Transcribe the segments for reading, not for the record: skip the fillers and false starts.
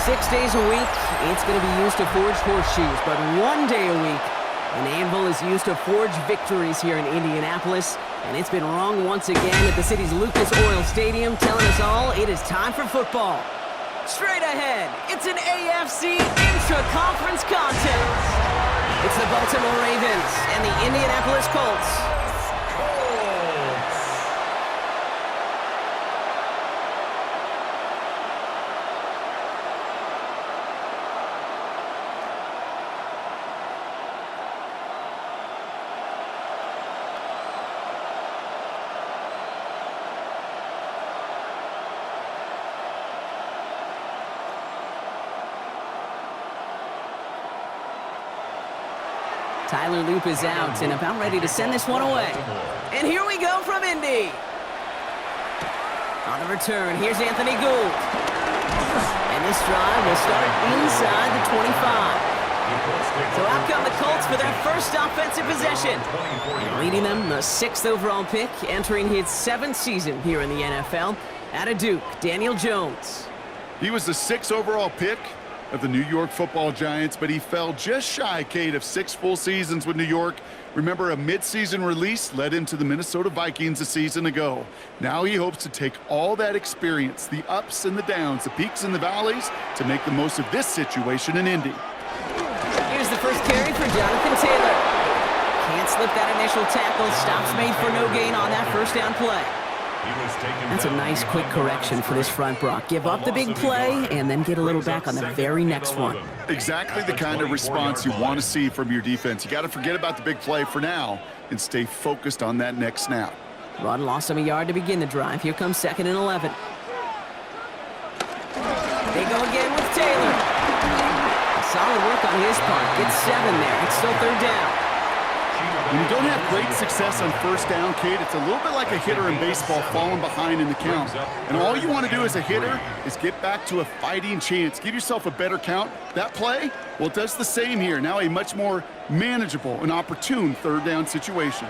6 days a week, it's going to be used to forge horseshoes, but 1 day a week, an anvil is used to forge victories here in Indianapolis, and it's been rung once again at the city's Lucas Oil Stadium, telling us all it is time for football. Straight ahead, it's an AFC intra-conference contest. It's the Baltimore Ravens and the Indianapolis Colts. Tyler Loop is out and about ready to send this one away. And here we go from Indy. On the return, here's Anthony Gould. And this drive will start inside the 25. So out come the Colts for their first offensive possession. And leading them, the 6th overall pick, entering his 7th season here in the NFL. Out of Duke, Daniel Jones. He was the 6th overall pick of the New York Football Giants, but he fell just shy, Kate, of 6 full seasons with New York. Remember, a midseason release led him to the Minnesota Vikings a season ago. Now he hopes to take all that experience, the ups and the downs, the peaks and the valleys, to make the most of this situation in Indy. Here's the first carry for Jonathan Taylor. Can't slip that initial tackle. Stops made for no gain on that first down play. That's a nice quick correction for this front, Brock. Give up the big play and then get a little back on the very next one. Exactly the kind of response you want to see from your defense. You got to forget about the big play for now and stay focused on that next snap. Rod lost him a yard to begin the drive. Here comes 2nd and 11. They go again with Taylor. Solid work on his part. Gets 7 there. It's still 3rd down. When you don't have great success on first down, Kate, it's a little bit like a hitter in baseball falling behind in the count. And all you want to do as a hitter is get back to a fighting chance. Give yourself a better count. That play, well, it does the same here. Now a much more manageable and opportune 3rd down situation.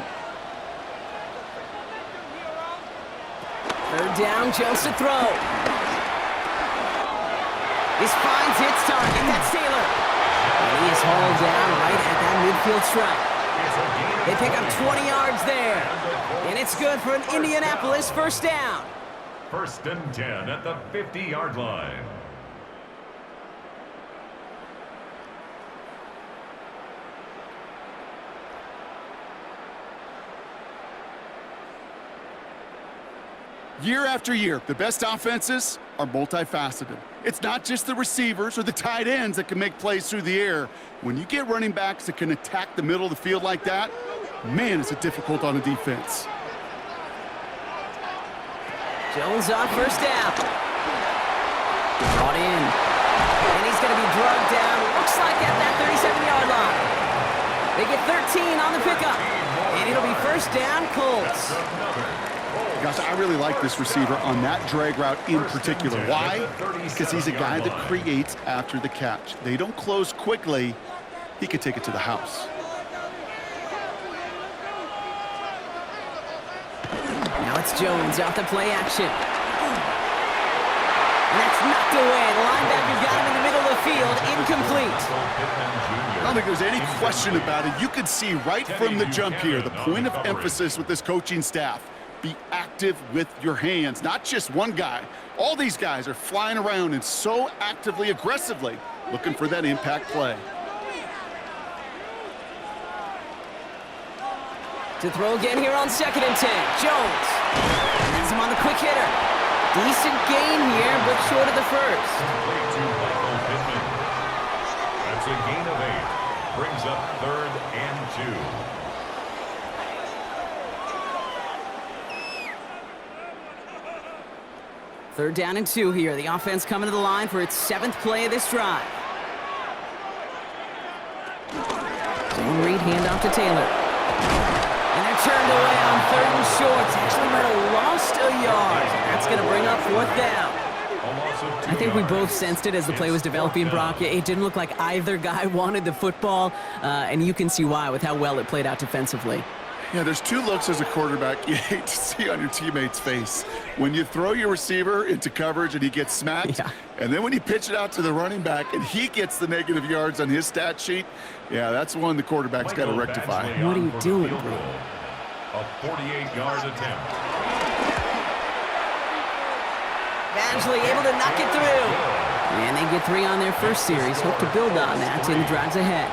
3rd down, Jones to throw. This finds its target. That's Taylor. And he is hauled down right at that midfield stripe. They pick up 20 yards there. And it's good for an Indianapolis first down. 1st and 10 at the 50-yard line. Year after year, the best offenses are multifaceted. It's not just the receivers or the tight ends that can make plays through the air. When you get running backs that can attack the middle of the field like that, man, is it difficult on a defense. Jones on first down. Brought in. And he's going to be drugged down. Looks like at that 37-yard line. They get 13 on the pickup. And it'll be first down, Colts. Gosh, I really like this receiver on that drag route in particular. Why? Because he's a guy that creates after the catch. They don't close quickly. He could take it to the house. Now it's Jones out to play action. And that's knocked away. The linebacker got him in the middle of the field. Incomplete. I don't think there's any question about it. You could see right from the jump here, the point of emphasis with this coaching staff. Be active with your hands, not just one guy. All these guys are flying around and so actively, aggressively looking for that impact play. To throw again here on 2nd and 10. Jones. Gets him on the quick hitter. Decent gain here, but short of the first. That's a gain of 8. Brings up 3rd and 2. Third down and 2 here. The offense coming to the line for its 7th play of this drive. Zone read handoff to Taylor. And they're turned away on 3rd and short. Actually might have lost a yard. That's going to bring up 4th down. I think we both sensed it as the play was developing, Brock. It didn't look like either guy wanted the football, and you can see why with how well it played out defensively. Yeah, there's two looks as a quarterback you hate to see on your teammate's face. When you throw your receiver into coverage and he gets smacked, and then when you pitch it out to the running back and he gets the negative yards on his stat sheet, yeah, that's one the quarterback's got to rectify. What are you doing, bro? A 48-yard attempt. Badgley able to knock it through. And they get 3 on their first series. Hope to build on that in the drives ahead.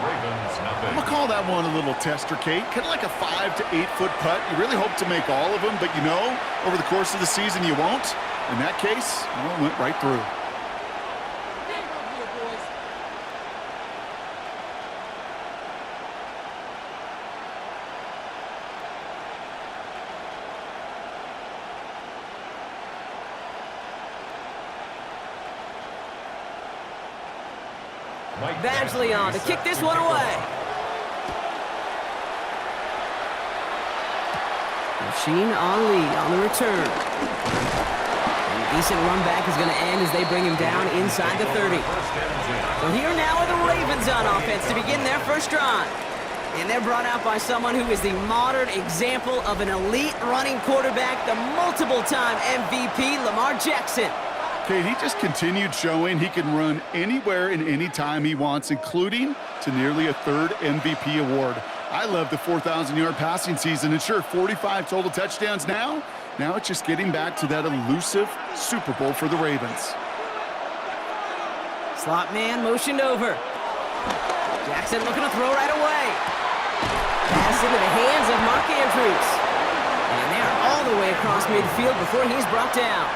I'm going to call that one a little tester, Kate. Kind of like a 5 to 8 foot putt. You really hope to make all of them, but you know, over the course of the season, you won't. In that case, well, it went right through. Badgley on to kick this one away. Machine Ali on the return. And a decent run back is going to end as they bring him down inside the 30. So here now are the Ravens on offense to begin their first drive. And they're brought out by someone who is the modern example of an elite running quarterback, the multiple-time MVP, Lamar Jackson. Kate, he just continued showing he can run anywhere and any time he wants, including to nearly a 3rd MVP award. I love the 4,000-yard passing season, and sure, 45 total touchdowns now. Now it's just getting back to that elusive Super Bowl for the Ravens. Slot man motioned over. Jackson looking to throw right away. Pass into the hands of Mark Andrews. And they're all the way across midfield before he's brought down.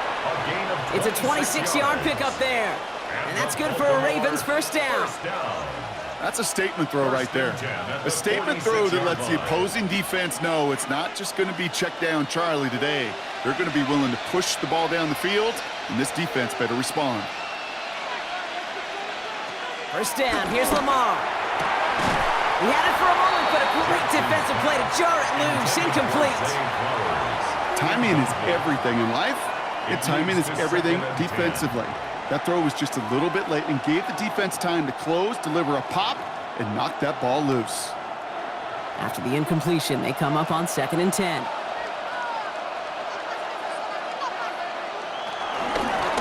It's a 26-yard pickup there. And that's good for a Ravens first down. That's a statement throw right there. A statement throw that lets the opposing defense know it's not just going to be check down Charlie today. They're going to be willing to push the ball down the field, and this defense better respond. First down, here's Lamar. He had it for a moment, but a great defensive play to jar it loose, incomplete. Timing is everything in life, and timing is everything defensively. That throw was just a little bit late and gave the defense time to close, deliver a pop, and knock that ball loose. After the incompletion, they come up on 2nd and 10.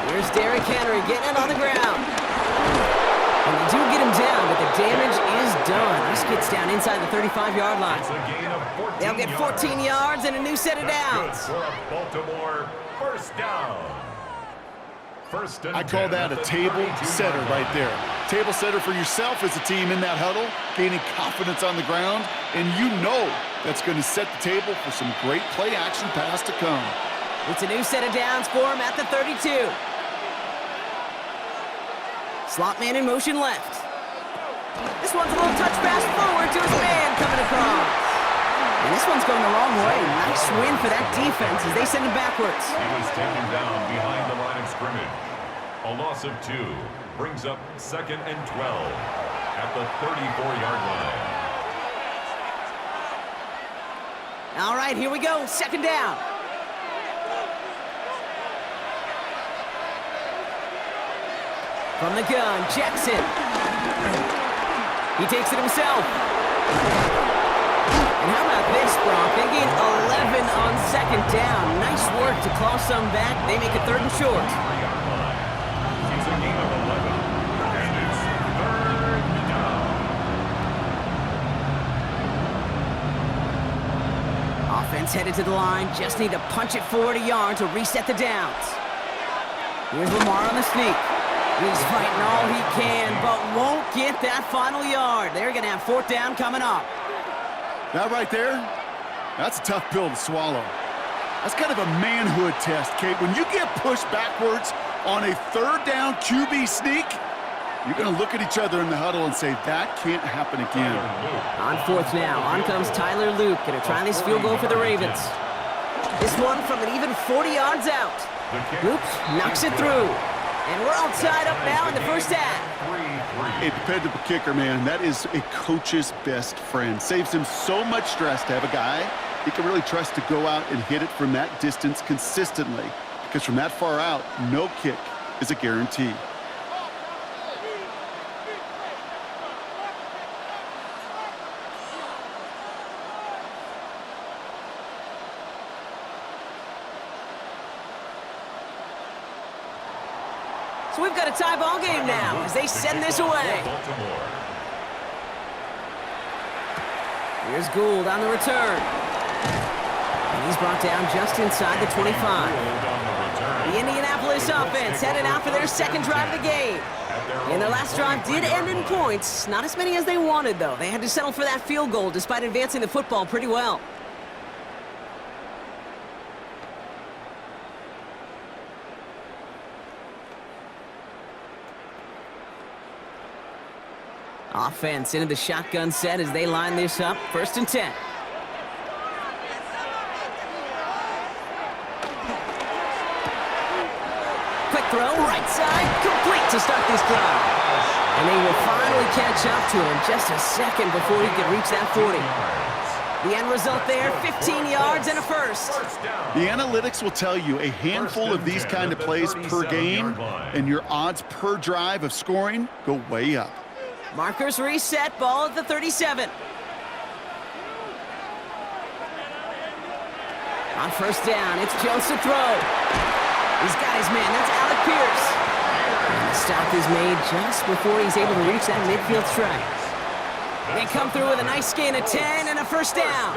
Here's Derrick Henry getting it on the ground. And they do get him down, but the damage is done. This gets down inside the 35-yard line. They'll get 14 yards and a new set of downs. Baltimore first down. I call that a table setter right there. Table setter for yourself as a team in that huddle, gaining confidence on the ground, and you know that's going to set the table for some great play-action pass to come. It's a new set of downs for him at the 32. Slot man in motion left. This one's a little touch pass forward to his man coming across. And this one's going the wrong way. Nice win for that defense as they send him backwards. He was taken down behind the line of scrimmage. A loss of 2 brings up 2nd and 12 at the 34-yard line. All right, here we go. 2nd down. From the gun, Jackson. He takes it himself. And how about this, Brock? They gain 11 on 2nd down. Nice work to claw some back. They make it 3rd and short. It's a gain of 11, and it's 3rd down. Offense headed to the line. Just need to punch it forward a yard to reset the downs. Here's Lamar on the sneak. He's fighting all he can, but won't get that final yard. They're going to have 4th down coming up. That right there, that's a tough pill to swallow. That's kind of a manhood test, Kate. When you get pushed backwards on a 3rd down QB sneak, you're going to look at each other in the huddle and say, that can't happen again. On 4th now, on comes Tyler Luke. Going to try this field goal for the Ravens. This one from an even 40 yards out. Luke knocks it through. And we're all tied up now in the first half. A dependable kicker, man, that is a coach's best friend. Saves him so much stress to have a guy he can really trust to go out and hit it from that distance consistently. Because from that far out, no kick is a guarantee. a tie ball game now as they send this away. Here's Gould on the return. And he's brought down just inside the 25. The Indianapolis offense headed out for their second drive of the game. And their last drive did end in points. Not as many as they wanted, though. They had to settle for that field goal despite advancing the football pretty well. Offense into the shotgun set as they line this up. 1st and 10. Quick throw, right side, complete to start this drive. And they will finally catch up to him just a second before he could reach that 40. The end result there, 15 yards and a first. The analytics will tell you a handful of these kind of plays per game, and your odds per drive of scoring go way up. Markers reset, ball at the 37. On 1st down, it's Jones to throw. He's got his man, that's Alec Pierce. And the stop is made just before he's able to reach that midfield strike. They come through with a nice gain of 10 and a 1st down.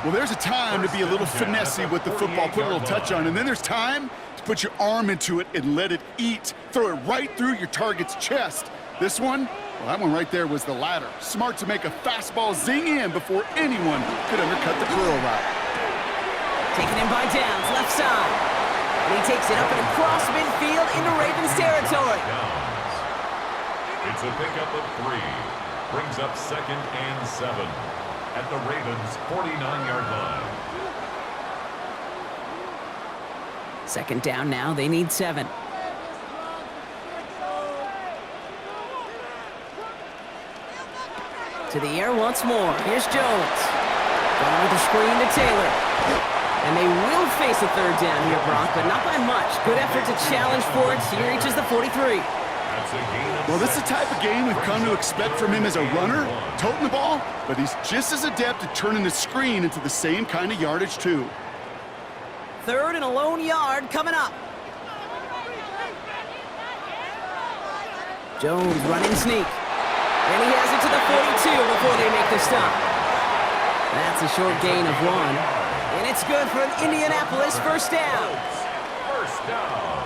Well, there's a time to be a little finessey with the football, put a little touch on, and then there's time to put your arm into it and let it eat. Throw it right through your target's chest. This one, well, that one right there was the latter. Smart to make a fastball zing in before anyone could undercut the curl route. Taken in by Downs, left side. And he takes it up and across midfield into Ravens territory. It's a pickup of 3. Brings up 2nd and 7 at the Ravens' 49-yard line. 2nd down now, they need 7. To the air once more. Here's Jones. Going with the screen to Taylor. And they will face a 3rd down here, Brock, but not by much. Good effort to challenge for it. He reaches the 43. Well, this is the type of game we've come to expect from him as a runner, toting the ball, but he's just as adept at turning the screen into the same kind of yardage, too. 3rd and a lone yard coming up. Jones running sneak. And he has it to the 42 before they make the stop. That's a short gain of 1. And it's good for an Indianapolis 1st down. 1st down.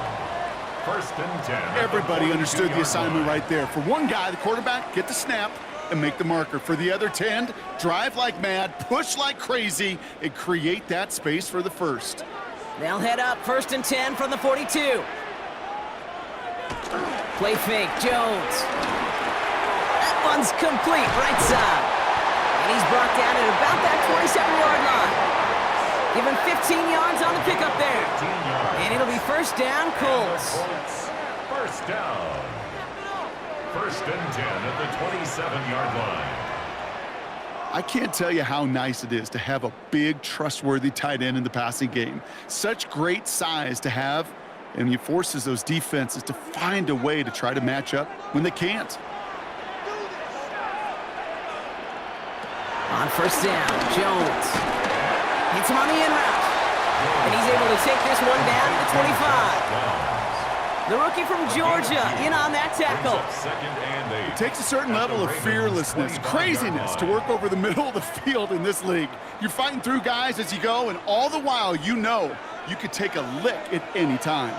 1st and 10. Everybody understood the assignment right there. For one guy, the quarterback, get the snap and make the marker. For the other 10, drive like mad, push like crazy, and create that space for the 1st. They'll head up 1st and 10 from the 42. Play fake, Jones. One's complete, right side. And he's brought down at about that 27-yard line. Give him 15 yards on the pickup there. And it'll be 1st down, Colts. 1st down. 1st and 10 at the 27-yard line. I can't tell you how nice it is to have a big, trustworthy tight end in the passing game. Such great size to have, and he forces those defenses to find a way to try to match up when they can't. On 1st down, Jones hits him on the in route. And he's able to take this one down to the 25. The rookie from Georgia in on that tackle. 2nd and 8. It takes a certain level of fearlessness, craziness to work over the middle of the field in this league. You're fighting through guys as you go, and all the while you know you could take a lick at any time.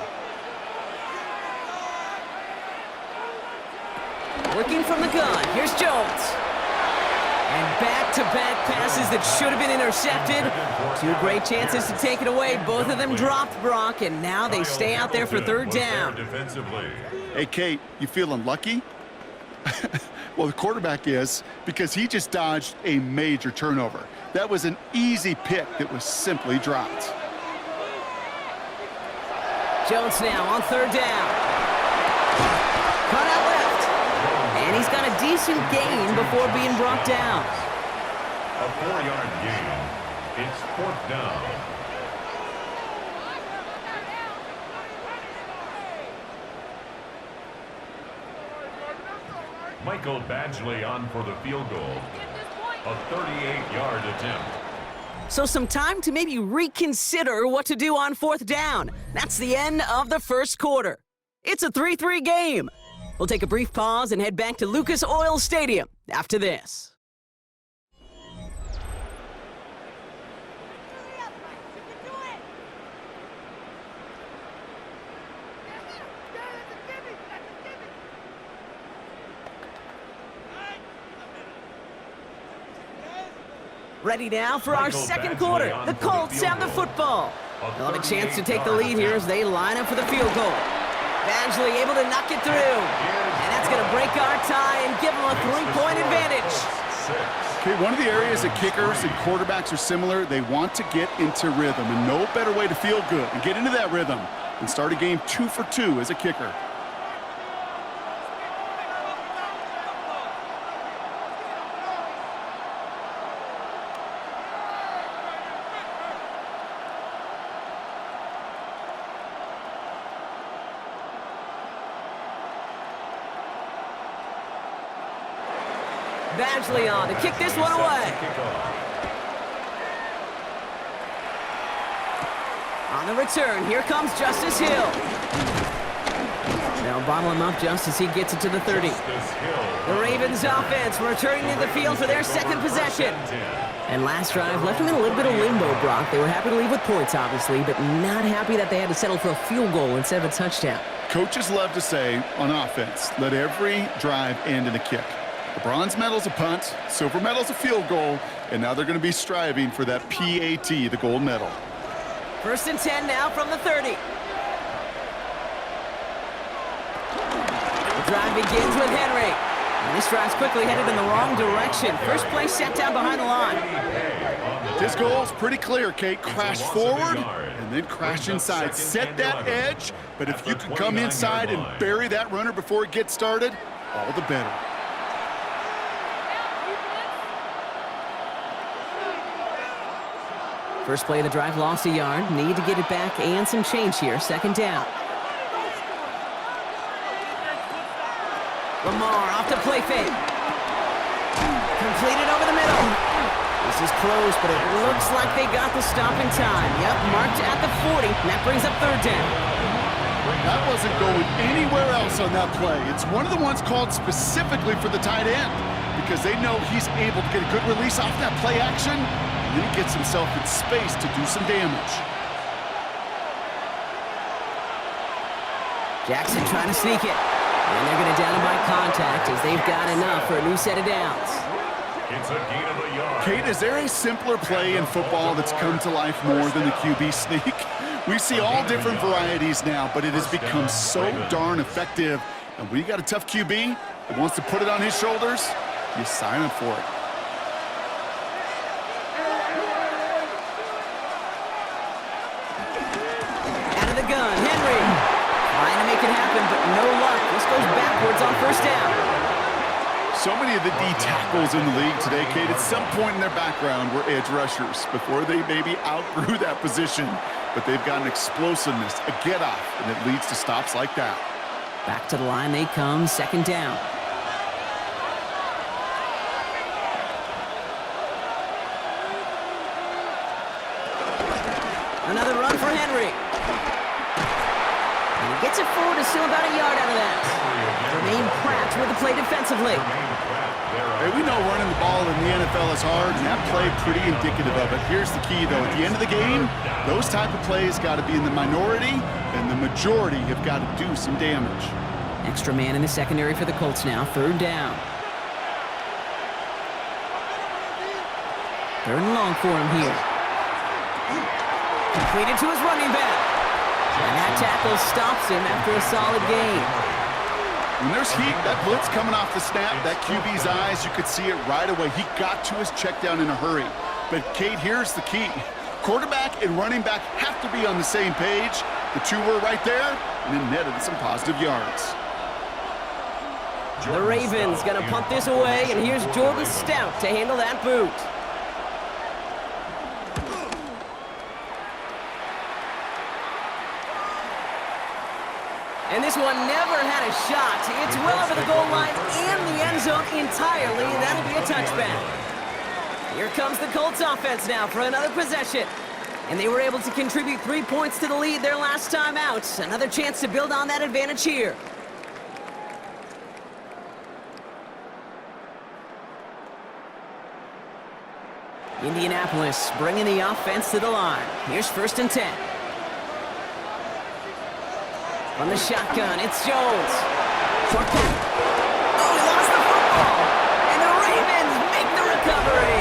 Working from the gun, here's Jones. And back-to-back passes that should have been intercepted. 2 great chances to take it away. Both of them dropped, Brock, and now they stay out there for 3rd down. Hey, Kate, you feeling lucky? Well, the quarterback is, because he just dodged a major turnover. That was an easy pick that was simply dropped. Jones now on 3rd down. Cut out left. And he's got a decent gain before being brought down. A 4-yard gain. It's 4th down. Michael Badgley on for the field goal. A 38-yard attempt. So some time to maybe reconsider what to do on 4th down. That's the end of the 1st quarter. It's a 3-3 game. We'll take a brief pause and head back to Lucas Oil Stadium after this. Ready now for our second quarter. The Colts have the football. They'll have a chance to take the lead here as they line up for the field goal. Badgley able to knock it through. And that's going to break our tie and give them a 3-point advantage. Okay, one of the areas that kickers and quarterbacks are similar, they want to get into rhythm. And no better way to feel good and get into that rhythm than start a game 2 for 2 as a kicker. Badgley on to kick this one away. On the return, here comes Justice Hill. They'll bottle him up just as he gets it to the 30. The Ravens offense returning to the field for their second possession. And last drive left them in a little bit of limbo, Brock. They were happy to leave with points, obviously, but not happy that they had to settle for a field goal instead of a touchdown. Coaches love to say on offense, let every drive end in a kick. The bronze medal's a punt, silver medal's a field goal, and now they're going to be striving for that PAT, the gold medal. 1st and 10 now from the 30. The drive begins with Henry. And this drive's quickly headed in the wrong direction. First play set down behind the line. His goal's pretty clear, Kate. Crash forward and then crash inside. Set that edge, but if you can come inside and bury that runner before it gets started, all the better. First play of the drive lost a yard. Need to get it back and some change here. 2nd down. Lamar off to play fake. Completed over the middle. This is close, but it looks like they got the stop in time. Yep, marked at the 40, and that brings up 3rd down. That wasn't going anywhere else on that play. It's one of the ones called specifically for the tight end because they know he's able to get a good release off that play action. And then he gets himself in space to do some damage. Jackson trying to sneak it. And they're going to down him by contact as they've got enough for a new set of downs. It's a gain of a yard. Kate, is there a simpler play in football that's come to life more than the QB sneak? We see all different varieties now, but it has become so darn effective. And when you got a tough QB that wants to put it on his shoulders, you sign up for it. Gun. Henry trying to make it happen, but no luck. This goes backwards on 1st down. So many of the D tackles in the league today, Kate, at some point in their background were edge rushers before they maybe outgrew that position. But they've got an explosiveness, a get-off, and it leads to stops like that. Back to the line they come, 2nd down. Another run for Henry. Gets it forward to still about a yard out of that. Jermaine Pratt with the play defensively. Hey, we know running the ball in the NFL is hard, and that play pretty indicative of it. Here's the key, though. At the end of the game, those type of plays got to be in the minority, and the majority have got to do some damage. Extra man in the secondary for the Colts now. 3rd down. 3rd and long for him here. Completed to his running back. And that tackle stops him after a solid gain. When there's heat, that blitz coming off the snap, that QB's eyes, you could see it right away. He got to his check down in a hurry. But, Kate, here's the key. Quarterback and running back have to be on the same page. The two were right there, and then netted some positive yards. The Ravens going to punt this away, and here's Jordan Stout to handle that boot. And this one never had a shot. It's well over the goal line and the end zone entirely, and that'll be a touchback. Here comes the Colts offense now for another possession. And they were able to contribute 3 points to the lead their last time out. Another chance to build on that advantage here. Indianapolis bringing the offense to the line. Here's 1st and 10. From the shotgun, it's Jones. Short pass. Oh, he lost the football. And the Ravens make the recovery.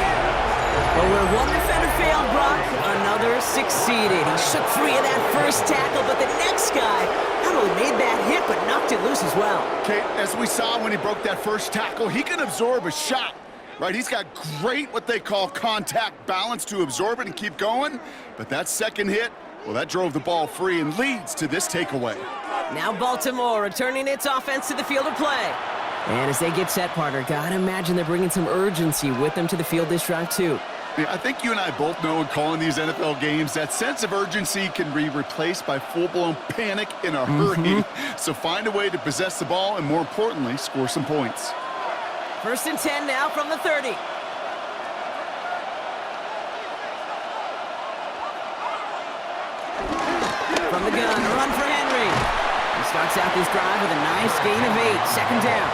But where one defender failed, Brock, another succeeded. He shook free of that first tackle, but the next guy not only made that hit, but knocked it loose as well. Okay, as we saw when he broke that first tackle, he can absorb a shot, right? He's got great, what they call contact balance to absorb it and keep going. But that second hit, well, that drove the ball free and leads to this takeaway. Now Baltimore returning its offense to the field of play. And as they get set, partner, gotta imagine they're bringing some urgency with them to the field this drive, too. I think you and I both know in calling these NFL games, that sense of urgency can be replaced by full-blown panic in a hurry. So find a way to possess the ball and, more importantly, score some points. 1st and 10 now from the 30. From the gun, a run for Henry. He starts out this drive with a nice gain of 8. 2nd down.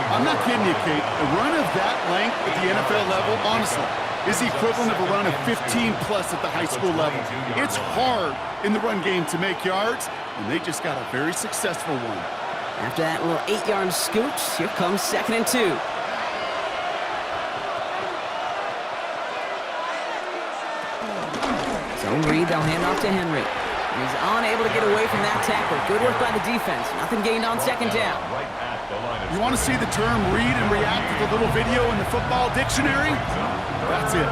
I'm not kidding you, Kate. A run of that length at the NFL level, honestly, is the equivalent of a run of 15-plus at the high school level. It's hard in the run game to make yards, and they just got a very successful one. After that little 8-yard scoot, here comes 2nd and 2. Zone read, they'll hand off to Henry. He's unable to get away from that tackle. Good work by the defense. Nothing gained on 2nd down. You want to see the term read and react with a little video in the football dictionary? That's it.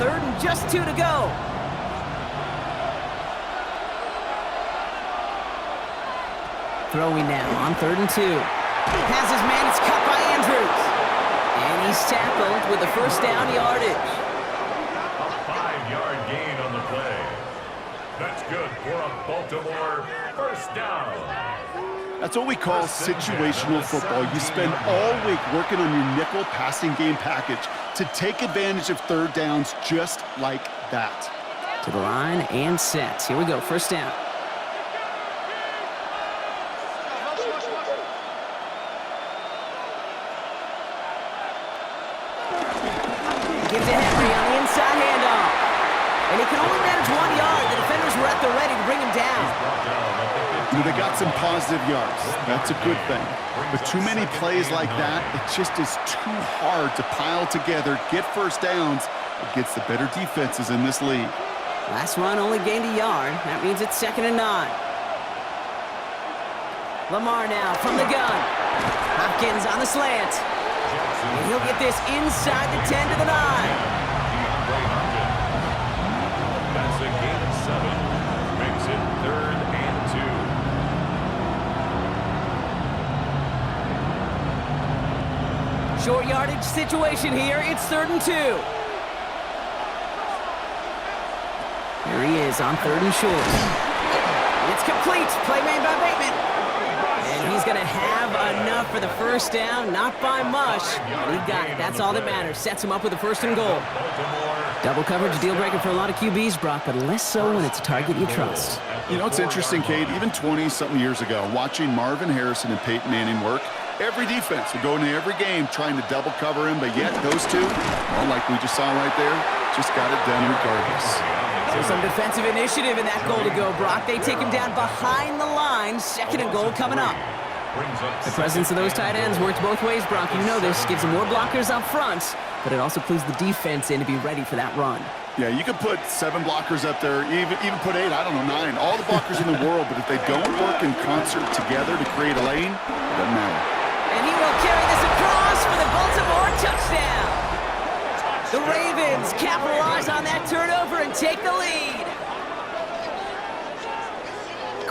3rd and just 2 to go. Throwing now on 3rd and 2. Has his man, it's cut by Andrews. And he's tackled with the 1st down yardage. A 5-yard gain on the play. That's good for a Baltimore 1st down. That's what we call situational football. You spend all week working on your nickel passing game package to take advantage of 3rd downs just like that. To the line and set. Here we go, 1st down. Give to Henry on the inside handoff. And he can only manage 1 yard. The defenders were at the ready to bring him down. They got some positive yards. That's a good thing. But too many plays like that, it just is too hard to pile together, get 1st downs against the better defenses in this league. Last run only gained a yard. That means it's 2nd and 9. Lamar now from the gun. Hopkins on the slant. And he'll get this inside the 10 to the 9. That's a gain of 7. Makes it 3rd and 2. Short yardage situation here. It's 3rd and 2. Here he is on 3rd and short. It's complete. Play made by Bateman. And he's going to have enough for the 1st down. Not by much, but he got it. That's all that matters. Sets him up with a 1st and goal. Double coverage, deal breaker for a lot of QBs, Brock, but less so when it's a target you trust. You know, it's interesting, Kate, even 20-something years ago, watching Marvin Harrison and Peyton Manning work, every defense would go into every game trying to double cover him, but yet those two, well, like we just saw right there, just got it done regardless. So some defensive initiative in that goal to go, Brock. They take him down behind the line. 2nd and goal coming up. The presence of those tight ends works both ways, Brock. You know this. Gives them more blockers up front, but it also clues the defense in to be ready for that run. Yeah, you could put 7 blockers up there, even put 8, I don't know, 9. All the blockers in the world, but if they don't work in concert together to create a lane, it doesn't matter. And he will carry this across for the Baltimore touchdown. The Ravens capitalize on that turnover and take the lead.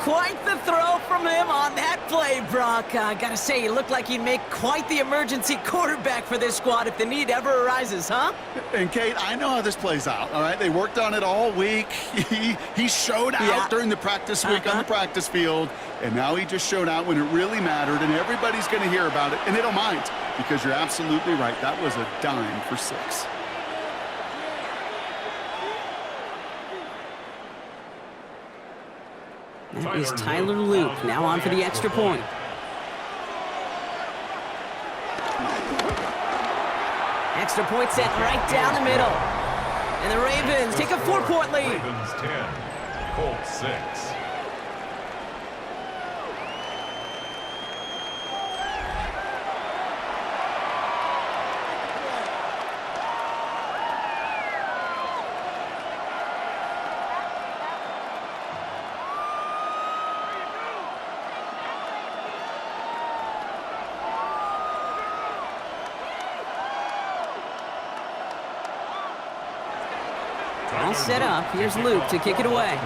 Quite the throw from him on that play, Brock. Gotta say, he looked like he'd make quite the emergency quarterback for this squad if the need ever arises, huh? And, Kate, I know how this plays out, all right? They worked on it all week. He showed out during the practice week on the practice field, and now he just showed out when it really mattered, and everybody's going to hear about it, and they don't mind because you're absolutely right. That was a dime for 6. That is Tyler Luke, now on for the extra point. Extra point set right down the middle. And the Ravens take a 4-point lead. Ravens 10, Colts 6. All set up. Here's Luke to kick it away.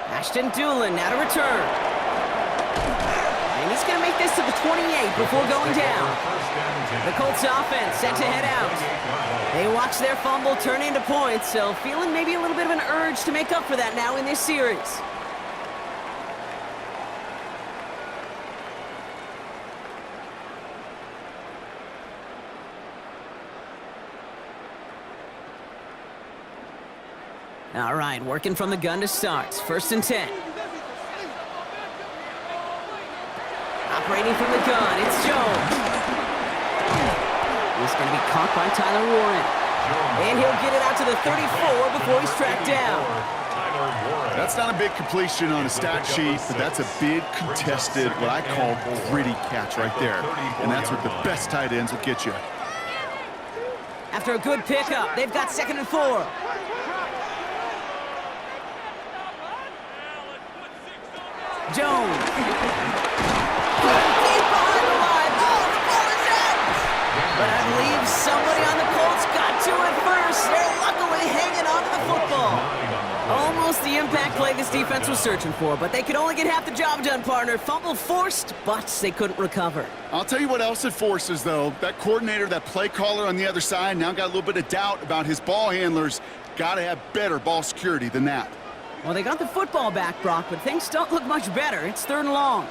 Ashton Doolin now to return. And he's going to make this to the 28 before going down. The Colts offense set to head out. They watch their fumble turn into points, so feeling maybe a little bit of an urge to make up for that now in this series. All right, working from the gun to start. 1st and 10. Operating from the gun, it's Jones. He's going to be caught by Tyler Warren. And he'll get it out to the 34 before he's tracked down. That's not a big completion on a stat sheet, but that's a big contested, what I call gritty catch right there. And that's what the best tight ends will get you. After a good pickup, they've got 2nd and 4. Jones. Deep behind the line. Oh, the ball is in! But I believe somebody on the Colts got to it first. They're luckily hanging on to the football. Almost the impact play this defense was searching for, but they could only get half the job done, partner. Fumble forced, but they couldn't recover. I'll tell you what else it forces, though. That coordinator, that play caller on the other side, now got a little bit of doubt about his ball handlers. Got to have better ball security than that. Well, they got the football back, Brock, but things don't look much better. It's 3rd and long.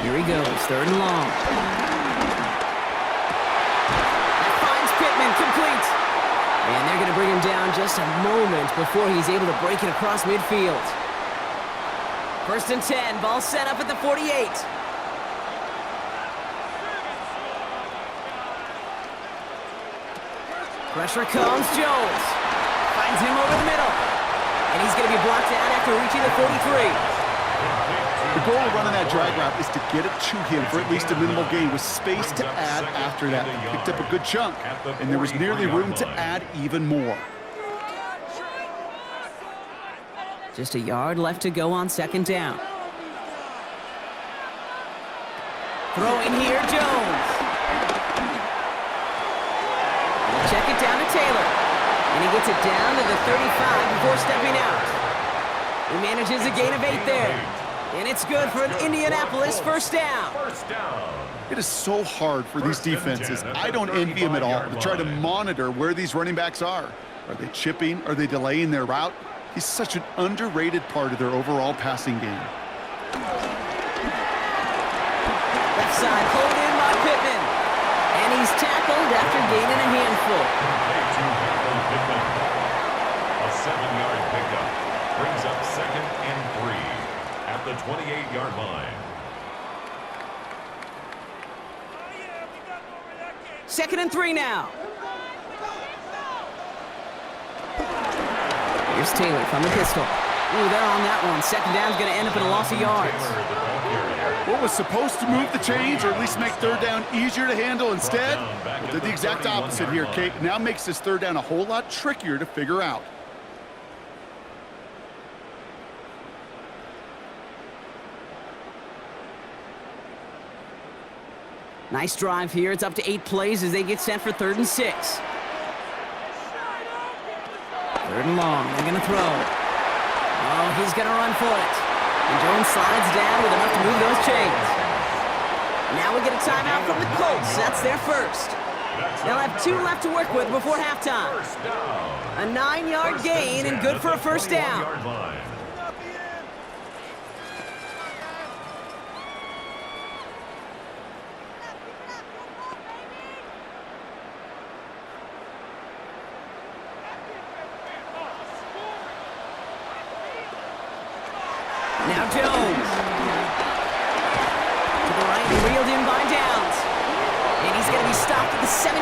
Here he goes, 3rd and long. That finds Pittman, complete. And they're going to bring him down just a moment before he's able to break it across midfield. 1st and 10, ball set up at the 48. Pressure comes, Jones. Finds him over the middle. And he's going to be brought down after reaching the 43. The goal of running that drag route is to get it to him for at least a minimal gain with space to add after that. He picked up a good chunk, and there was nearly room to add even more. Just a yard left to go on 2nd down. Throw in here, Jones. Check it down to Taylor. And he gets it down to the 35 before stepping out. He manages a gain of 8 there. And it's good for an Indianapolis 1st down. It is so hard for these defenses. I don't envy them at all to try to monitor where these running backs are. Are they chipping? Are they delaying their route? He's such an underrated part of their overall passing game. Left side pulled in by Pittman. And he's tackled after gaining a handful. A 7-yard pickup brings up 2nd and 3 at the 28-yard line. 2nd and 3 now. Here's Taylor from the pistol. Ooh, they're on that one. 2nd down's going to end up in a loss of yards. What was supposed to move the chains, or at least make 3rd down easier to handle instead, did the exact opposite here, Kate. Now makes this 3rd down a whole lot trickier to figure out. Nice drive here. It's up to 8 plays as they get set for 3rd and 6. 3rd and long. They're going to throw. Oh, he's going to run for it. And Jones slides down with enough to move those chains. Now we get a timeout from the Colts. That's their first. They'll have 2 left to work with before halftime. A 9-yard gain and good for a 1st down.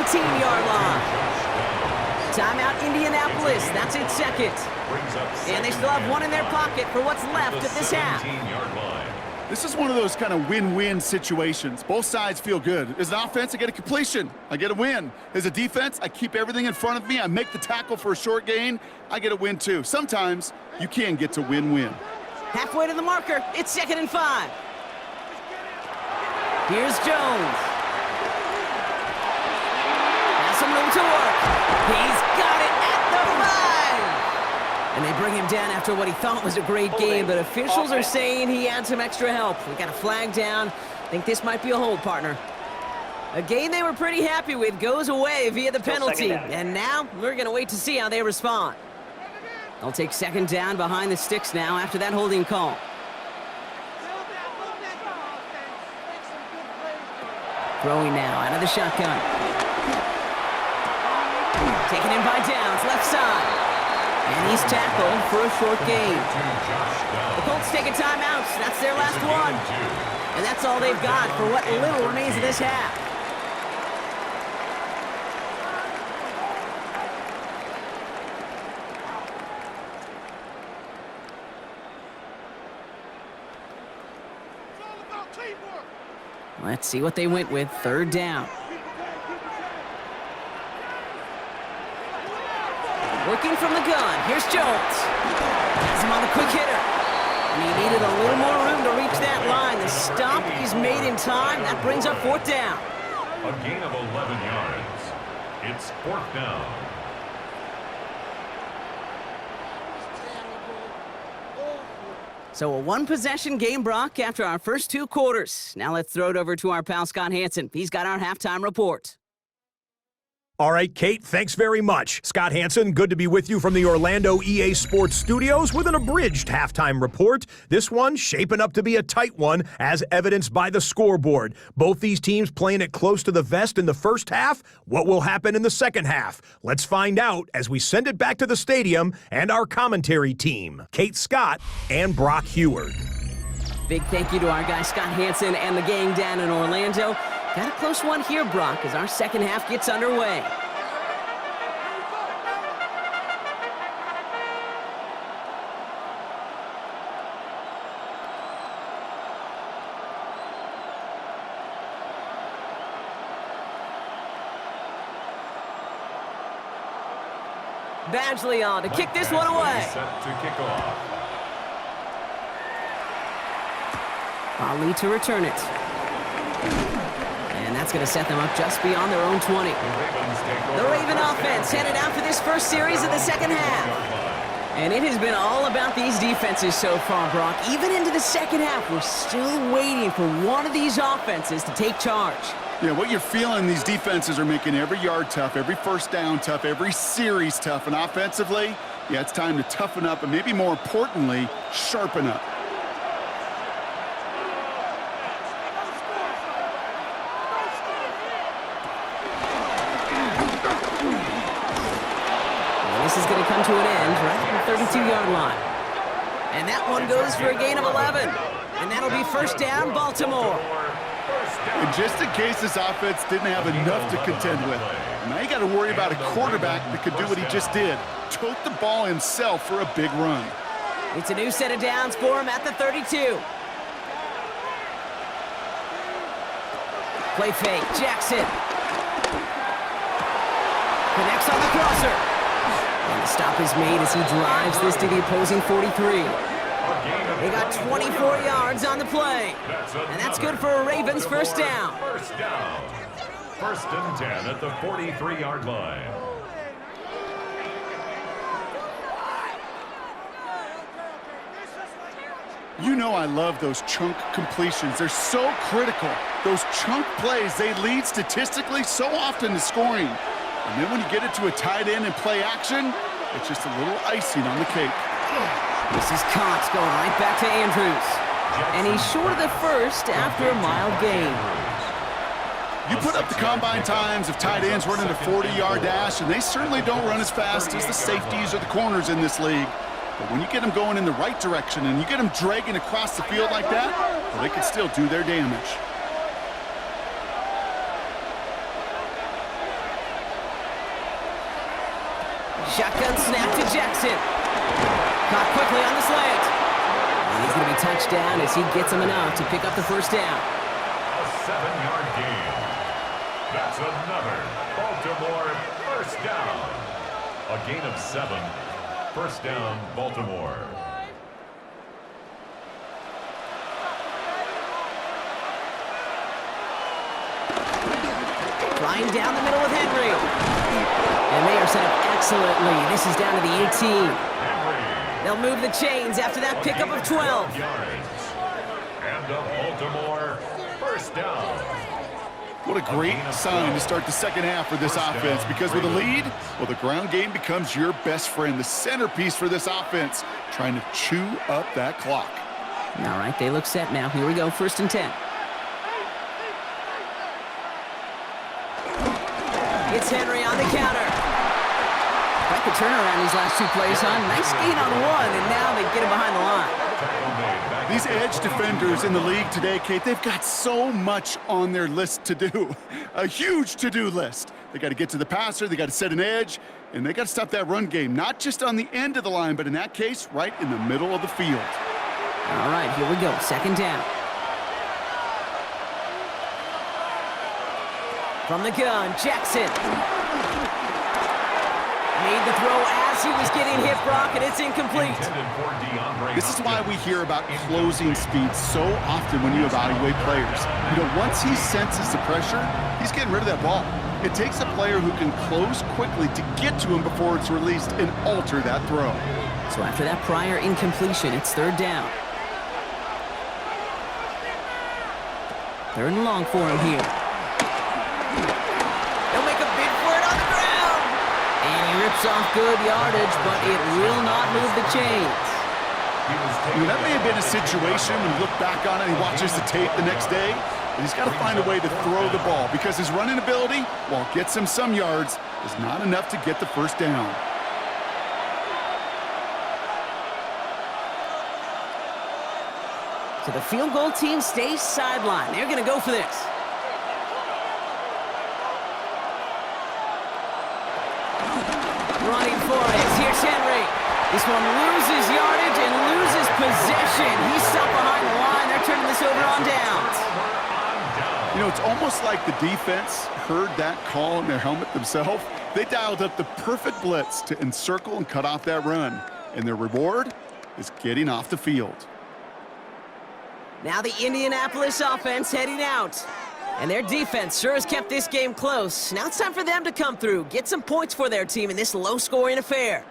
17-yard line. Timeout, Indianapolis. That's its second. And they still have one in their pocket for what's left of this half. This is one of those kind of win-win situations. Both sides feel good. As an offense, I get a completion. I get a win. As a defense, I keep everything in front of me. I make the tackle for a short gain. I get a win, too. Sometimes you can get to win-win. Halfway to the marker. It's 2nd and 5. Here's Jones. Has some room to work. He's got it at the 5. And they bring him down after what he thought was a great game, but officials are saying he had some extra help. We got a flag down. I think this might be a hold, partner. A game they were pretty happy with goes away via the penalty. And now we're going to wait to see how they respond. They'll take 2nd down behind the sticks now after that holding call. Throwing now out of the shotgun. Taken in by Downs, left side. And he's tackled for a short gain. The Colts take a timeout. That's their last one. And that's all they've got for what little remains of this half. Let's see what they went with. 3rd down. Working from the gun. Here's Jones. Has him on the quick hitter. And he needed a little more room to reach that line. The stop is made in time. That brings up 4th down. A gain of 11 yards. It's 4th down. So a one-possession game, Brock, after our first 2 quarters. Now let's throw it over to our pal Scott Hansen. He's got our halftime report. All right, Kate, thanks very much. Scott Hansen, good to be with you from the Orlando EA Sports Studios with an abridged halftime report. This one shaping up to be a tight one, as evidenced by the scoreboard. Both these teams playing it close to the vest in the first half. What will happen in the second half? Let's find out as we send it back to the stadium and our commentary team, Kate Scott and Brock Heward. Big thank you to our guy Scott Hansen and the gang down in Orlando. Got a close one here, Brock, as our second half gets underway. Badgley on to kick this one away. Set to kick off. Ali to return it. And that's going to set them up just beyond their own 20. The Raven offense headed out for this first series of the second half. And it has been all about these defenses so far, Brock. Even into the second half, we're still waiting for one of these offenses to take charge. Yeah, what you're feeling, these defenses are making every yard tough, every first down tough, every series tough. And offensively, yeah, it's time to toughen up and maybe more importantly, sharpen up. This is going to come to an end right at the 32-yard line. And that one goes for a gain of 11. And that'll be first down, Baltimore. And just in case this offense didn't have enough to contend with, now you got to worry about a quarterback that could do what he just did. Tote the ball himself for a big run. It's a new set of downs for him at the 32. Play fake, Jackson. Connects on the crosser. And the stop is made as he drives this to the opposing 43. They got 24 yards on the play. And that's good for a Ravens first down. First down. 1st and 10 at the 43-yard line. You know I love those chunk completions. They're so critical. Those chunk plays, they lead statistically so often to scoring. And then when you get it to a tight end and play action, it's just a little icing on the cake. This is Cox going right back to Andrews. And he's short of the first after a mild gain. You put up the combine times of tight ends running a 40-yard dash, and they certainly don't run as fast as the safeties or the corners in this league. But when you get them going in the right direction and you get them dragging across the field like that, well, they can still do their damage. Shotgun snap to Jackson. Caught quickly on the slant. And he's going to be touched down as he gets him enough to pick up the first down. A 7-yard gain. That's another Baltimore first down. A gain of 7. First down, Baltimore. Flying down the middle with Henry. And they are set up excellently. This is down to the 18. They'll move the chains after that pickup of 12. And a Baltimore first down. What a great sign to start the second half for this offense, because with a lead, well, the ground game becomes your best friend, the centerpiece for this offense, trying to chew up that clock. All right, they look set now. Here we go, 1st and 10. It's Henry on the counter. Quite the turnaround these last 2 plays, huh? Nice gain on 1, and now they get him behind the line. These edge defenders in the league today, Kate, they've got so much on their list to do. A huge to-do list. They got to get to the passer, they got to set an edge, and they got to stop that run game, not just on the end of the line, but in that case, right in the middle of the field. All right, here we go, 2nd down. From the gun, Jackson. Made the throw as he was getting hit, Brock, and it's incomplete. This is why we hear about closing speed so often when you evaluate players. You know, once he senses the pressure, he's getting rid of that ball. It takes a player who can close quickly to get to him before it's released and alter that throw. So after that prior incompletion, it's 3rd down. 3rd and long for him here. They'll make a big for it on the ground. And he rips off good yardage, but it will not move the chains. You know, that may have been a situation when you look back on it and he watches the tape the next day, but he's got to find a way to throw the ball because his running ability, while it gets him some yards, is not enough to get the first down. So the field goal team stays sidelined. They're going to go for this. Running for it. Here's Henry. This one loses yardage and loses possession. He's stuck behind the line. They're turning this over on downs. You know, it's almost like the defense heard that call in their helmet themselves. They dialed up the perfect blitz to encircle and cut off that run. And their reward is getting off the field. Now the Indianapolis offense heading out. And their defense sure has kept this game close. Now it's time for them to come through, get some points for their team in this low-scoring affair.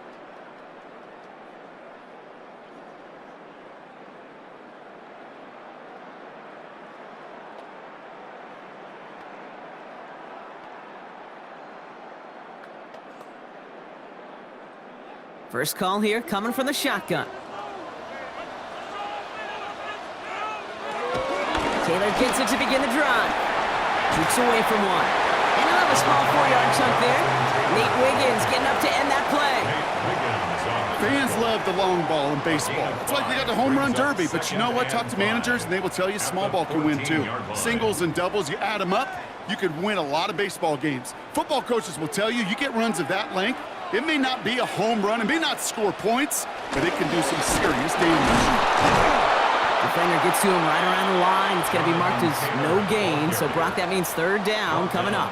First call here coming from the shotgun. Taylor gets it to begin the drive. Shoots away from one. And he'll have a small 4-yard chunk there. Nate Wiggins getting up to end that play. Fans love the long ball in baseball. It's like they got the home run derby, but you know what? Talk to managers and they will tell you small ball can win too. Singles and doubles, you add them up, you could win a lot of baseball games. Football coaches will tell you, you get runs of that length, it may not be a home run, it may not score points, but it can do some serious damage. Defender gets to him right around the line. It's going to be marked as no gain. So, Brock, that means 3rd down coming up.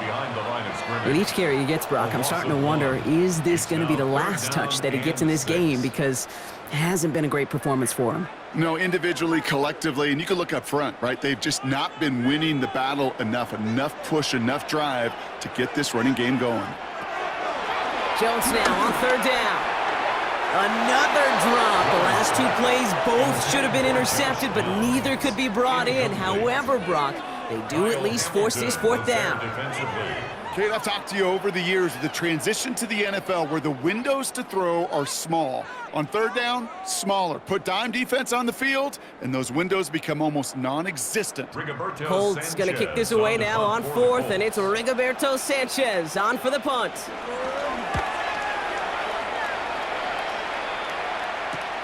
With each carry he gets, Brock, I'm starting to wonder, is this going to be the last touch that he gets in this game? Because it hasn't been a great performance for him. No, individually, collectively, and you can look up front, right? They've just not been winning the battle enough push, enough drive to get this running game going. Jones now on 3rd down. Another drop. The last 2 plays both should have been intercepted, but neither could be brought in. However, Brock, they do at least force this 4th down. Kate, I've talked to you over the years of the transition to the NFL where the windows to throw are small. On 3rd down, smaller. Put dime defense on the field, and those windows become almost non-existent. Colts going to kick this away now on 4th, and it's Rigoberto Sanchez on for the punt.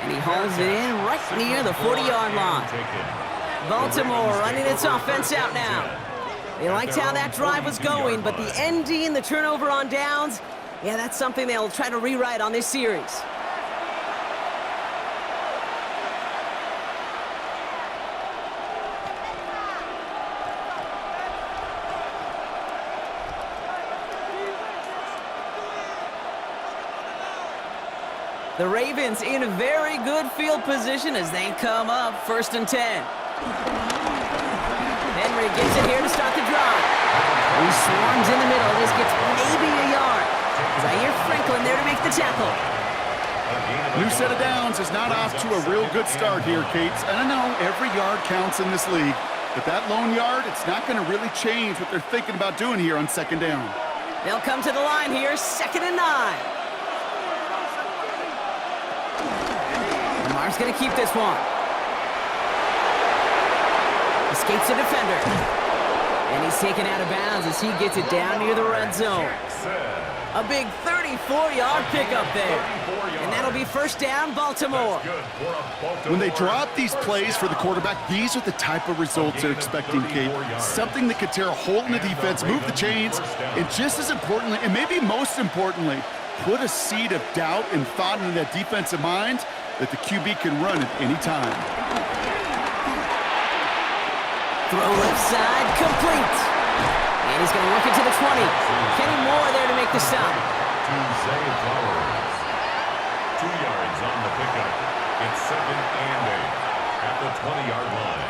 And he hauls it in right near the 40-yard line. Baltimore running its offense out now. They liked how that drive was going, but the ending, the turnover on downs, Yeah, that's something they'll try to rewrite on this series. The Ravens in a very good field position as they come up 1st and 10. Henry gets it here to start the drive. He swarms in the middle. This gets maybe a yard. Zaire Franklin there to make the tackle. New set of downs is not off to a real good start here, Cates. And I know every yard counts in this league, but that lone yard, it's not going to really change what they're thinking about doing here on 2nd down. They'll come to the line here, 2nd and 9. Lamar's going to keep this one. Escapes the defender. And he's taken out of bounds as he gets it down near the red zone. A big 34-yard pickup there. And that'll be 1st down, Baltimore. When they drop these plays for the quarterback, these are the type of results they're expecting, Kate. Something that could tear a hole in the defense, move the chains, and just as importantly, and maybe most importantly, put a seed of doubt and thought into that defensive mind that the QB can run at any time. Throw left side, complete. And he's going to work it to the 20. Kenny Moore there to make the stop. To Zay Flowers. 2 yards on the pickup. It's 2nd and 8 at the 20-yard line.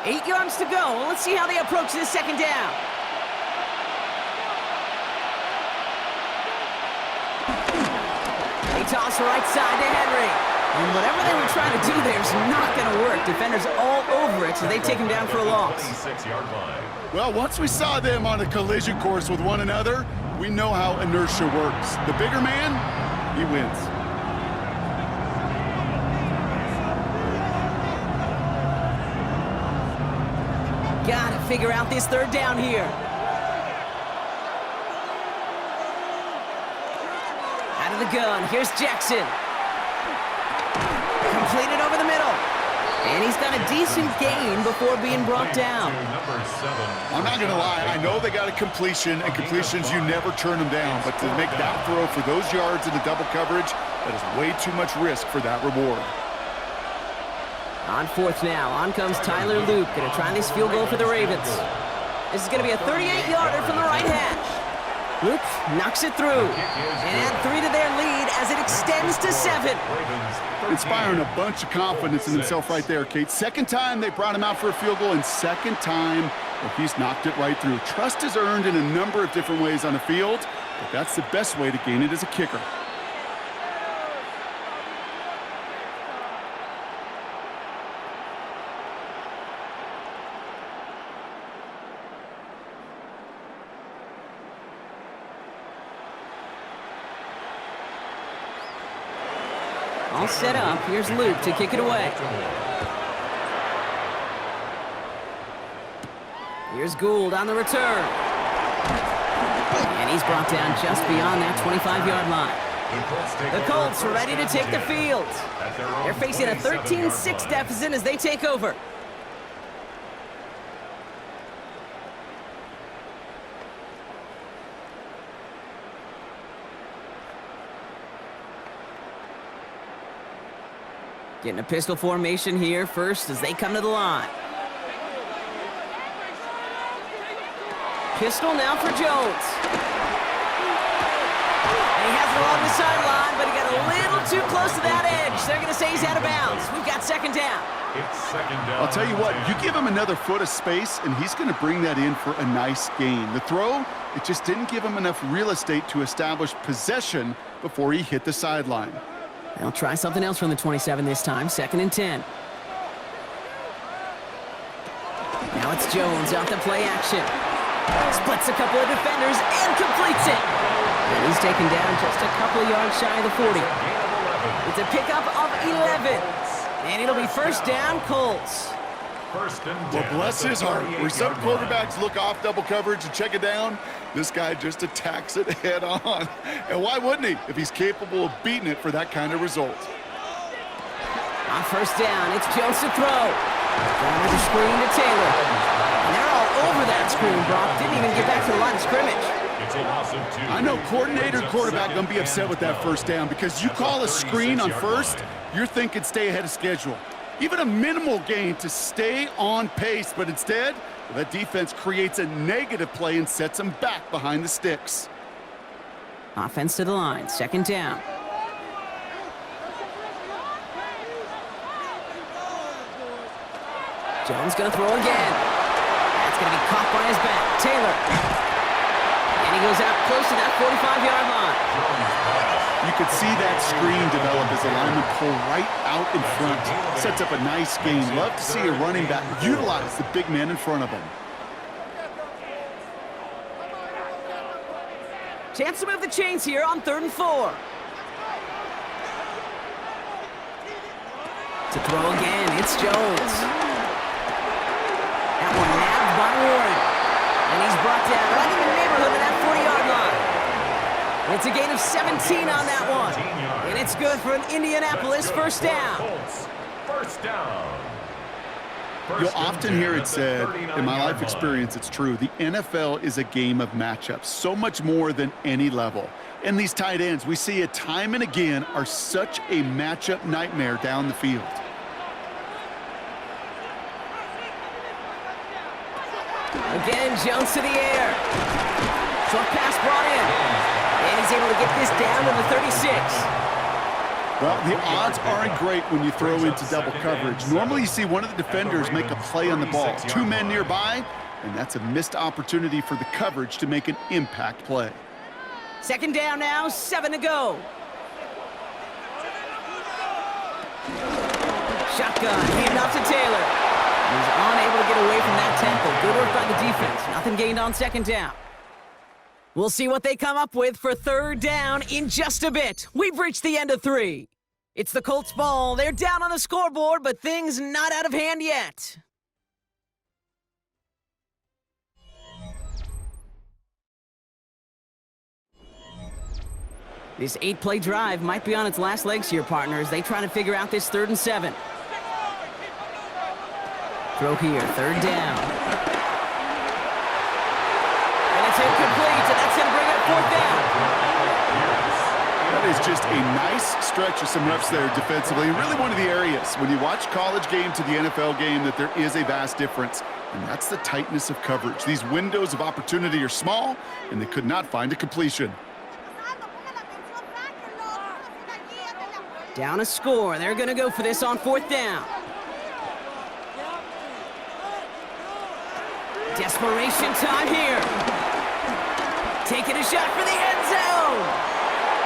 Eight yards to go. Let's see how they approach this 2nd down. They toss right side to Henry. And whatever they were trying to do there is not going to work. Defenders all over it, so they take him down for a loss. 26-yard line. Well, once we saw them on a collision course with one another, we know how inertia works. The bigger man, he wins. Gotta figure out this 3rd down here. Out of the gun, here's Jackson. Completed over the middle. And he's got a decent gain before being brought down. I'm not going to lie. I know they got a completion, and completions, you never turn them down. But to make that throw for those yards in the double coverage, that is way too much risk for that reward. On 4th now, on comes Tyler Luke. Going to try this field goal for the Ravens. This is going to be a 38-yarder from the right hash. Luke knocks it through. And add 3 to their lead as it extends to 7. Inspiring a bunch of confidence in himself right there, Kate. 2nd time they brought him out for a field goal, and 2nd time he's knocked it right through. Trust is earned in a number of different ways on the field, but that's the best way to gain it as a kicker. All set up. Here's Luke to kick it away. Here's Gould on the return. And he's brought down just beyond that 25-yard line. The Colts are ready to take the field. They're facing a 13-6 deficit as they take over. Getting a pistol formation here first as they come to the line. Pistol now for Jones. And he has it along the sideline, but he got a little too close to that edge. They're going to say he's out of bounds. We've got 2nd down. It's 2nd down. I'll tell you what, you give him another foot of space, and he's going to bring that in for a nice gain. The throw, it just didn't give him enough real estate to establish possession before he hit the sideline. They'll try something else from the 27 this time, 2nd and 10. Now it's Jones out to play action. Splits a couple of defenders and completes it. And he's taken down just a couple of yards shy of the 40. It's a pickup of 11. And it'll be 1st down, Colts. 1st and 10. Well, bless his heart. Where some quarterbacks look off double coverage and check it down, this guy just attacks it head on. And why wouldn't he if he's capable of beating it for that kind of result? On 1st down, it's Jones to throw. Down with the screen to Taylor. And they're all over that screen, Brock. Didn't even get back to the line of scrimmage. It's a loss of 2. I know coordinator and Brings up quarterback second going to be upset with that and first down because you At call the a screen on 36-yard first, line. you're thinking stay ahead of schedule. Even a minimal gain to stay on pace, but instead, that defense creates a negative play and sets them back behind the sticks. Offense to the line, second down. Jones going to throw again. That's going to be caught by his back. Taylor. And he goes out close to that 45-yard line. You could see that screen develop as the lineman pull right out in front. Sets up a nice gain. Love to see a running back utilize the big man in front of him. Chance to move the chains here on 3rd and 4. To throw again, it's Jones. That one nabbed by Warren. And he's brought down right in the neighborhood of that 40-yard line. It's a gain of 17 on that one. And it's good for an Indianapolis first down. Colts, first down. You'll often hear it said, in my life experience, it's true, the NFL is a game of matchups, so much more than any level. And these tight ends, we see it time and again, are such a matchup nightmare down the field. Again, Jones to the air. Short pass brought in. And he's able to get this down to the 36. Well, the odds aren't great when you throw into double coverage. Normally you see one of the defenders make a play on the ball. 2 men nearby, and that's a missed opportunity for the coverage to make an impact play. Second down now, 7 to go. Shotgun, hand off to Taylor. He's unable to get away from that tackle. Good work by the defense. Nothing gained on second down. We'll see what they come up with for 3rd down in just a bit. We've reached the end of 3. It's the Colts ball. They're down on the scoreboard, but things not out of hand yet. This 8-play drive might be on its last legs here, partners. They try to figure out this 3rd and 7. Throw here, 3rd down. And it's incomplete, and that's going to bring up 4th down. That is just a nice stretch of some reps there defensively. And really one of the areas, when you watch college game to the NFL game, that there is a vast difference. And that's the tightness of coverage. These windows of opportunity are small, and they could not find a completion. Down a score. They're going to go for this on 4th down. Desperation time here. Taking a shot for the end zone.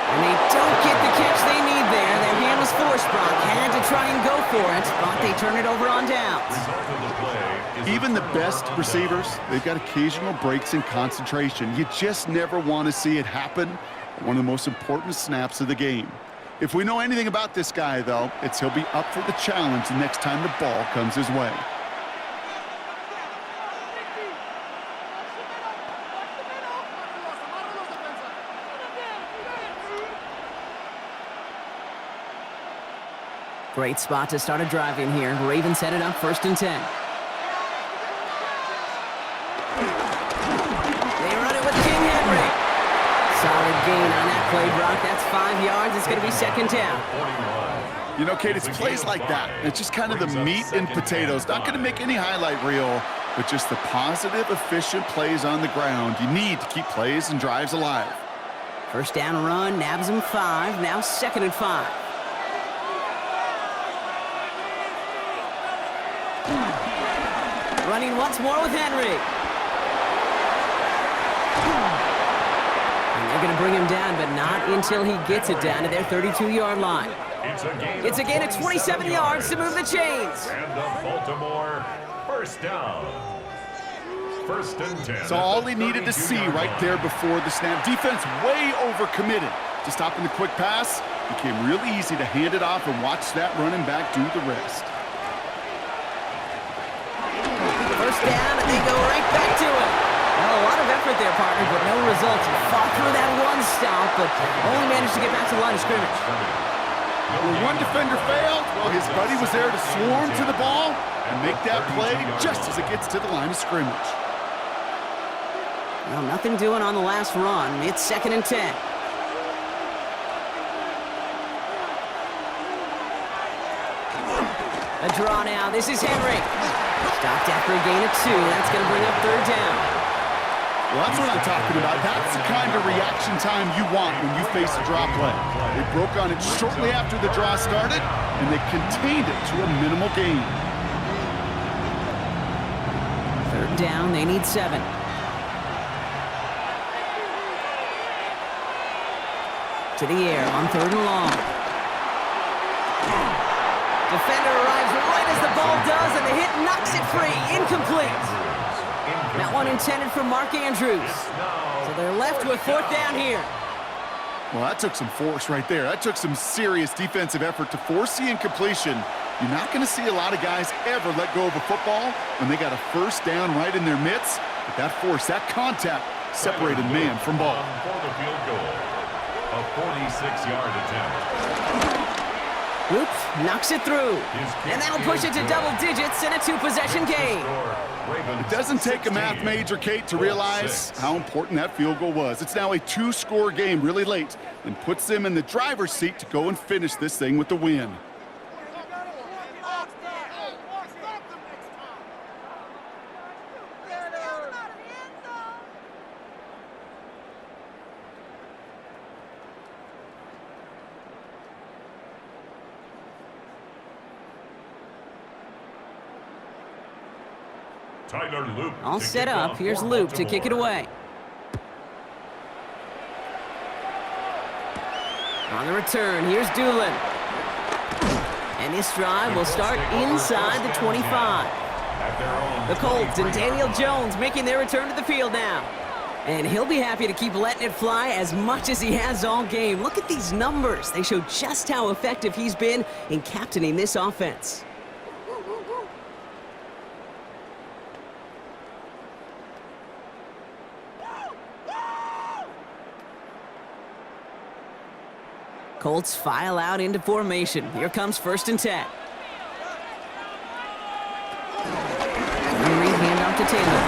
And they don't get the catch they need there. Their hand was forced, Brock. Had to try and go for it, but they turn it over on downs. Even the best receivers, they've got occasional breaks in concentration. You just never want to see it happen at one of the most important snaps of the game. If we know anything about this guy, though, it's he'll be up for the challenge the next time the ball comes his way. Great spot to start a drive in here. Ravens set it up 1st and 10. They run it with King Henry. Solid gain on that play, Brock. That's 5 yards. It's going to be 2nd down. You know, Kate, it's plays like that. It's just kind of the meat and potatoes. Not going to make any highlight reel, but just the positive, efficient plays on the ground. You need to keep plays and drives alive. First down run, nabs him 5. Now 2nd and 5. Running once more with Henry. And they're going to bring him down, but not until he gets it down to their 32-yard line. It's a gain of 27 yards to move the chains. And the Baltimore first down. 1st and 10. So all he needed to see right there before the snap. Defense way overcommitted to stopping the quick pass. Became really easy to hand it off and watch that running back do the rest. First down, and they go right back to it. Well, a lot of effort there, partner, but no results. He fought through that one stop, but only managed to get back to the line of scrimmage. When one defender failed, well, his buddy was there to swarm to the ball and make that play just as it gets to the line of scrimmage. Well, nothing doing on the last run. It's 2nd and 10. A draw now. This is Henry. Stopped after a gain of 2. That's going to bring up 3rd down. Well, that's what I'm talking about. That's the kind of reaction time you want when you face a draw play. They broke on it shortly after the draw started, and they contained it to a minimal gain. 3rd down. They need 7. To the air on 3rd and long. Defender arrives right as the ball does, and the hit knocks it free. Incomplete. That one intended for Mark Andrews. So they're left with 4th down here. Well, that took some force right there. That took some serious defensive effort to force the incompletion. You're not going to see a lot of guys ever let go of a football when they got a 1st down right in their midst. But that force, that contact, separated man from ball. For the field goal, a 46-yard attempt. Oops, knocks it through. And that'll push it to double digits in a 2-possession game. It doesn't take a math major, Kate, to realize how important that field goal was. It's now a 2-score game really late and puts them in the driver's seat to go and finish this thing with the win. Tyler Loop All to set kick up. off Here's for Loop to kick it Baltimore. away. On the return, here's Doolin. And this drive will start inside the 25. The Colts and Daniel Jones making their return to the field now. And he'll be happy to keep letting it fly as much as he has all game. Look at these numbers. They show just how effective he's been in captaining this offense. Colts file out into formation. Here comes 1st and 10. Henry handoff to Taylor.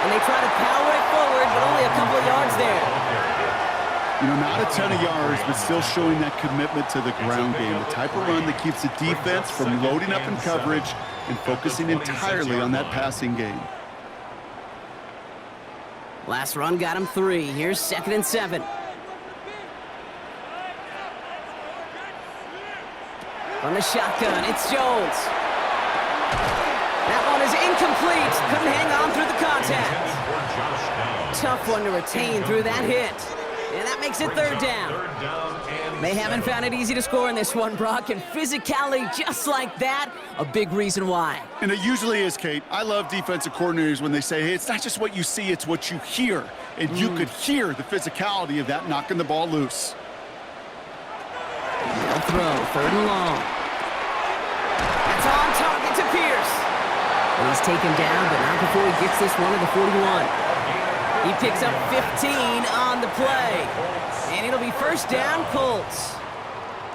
And they try to power it forward, but only a couple of yards there. You know, not a ton of yards, but still showing that commitment to the ground game. The type of run that keeps the defense from loading up in coverage and focusing entirely on that passing game. Last run got him 3. Here's 2nd and 7. From the shotgun, it's Jones. That one is incomplete. Couldn't hang on through the contact. Tough one to retain through that hit. And that makes it 3rd down. They haven't found it easy to score in this one, Brock, and physicality just like that, a big reason why. And it usually is, Kate. I love defensive coordinators when they say, hey, it's not just what you see, it's what you hear. And you could hear the physicality of that knocking the ball loose. They'll throw, 3rd and long. That's on target to Pierce. And he's taken down, but not before he gets this one to the 41. He picks up 15 on the play. And it'll be 1st down, Colts.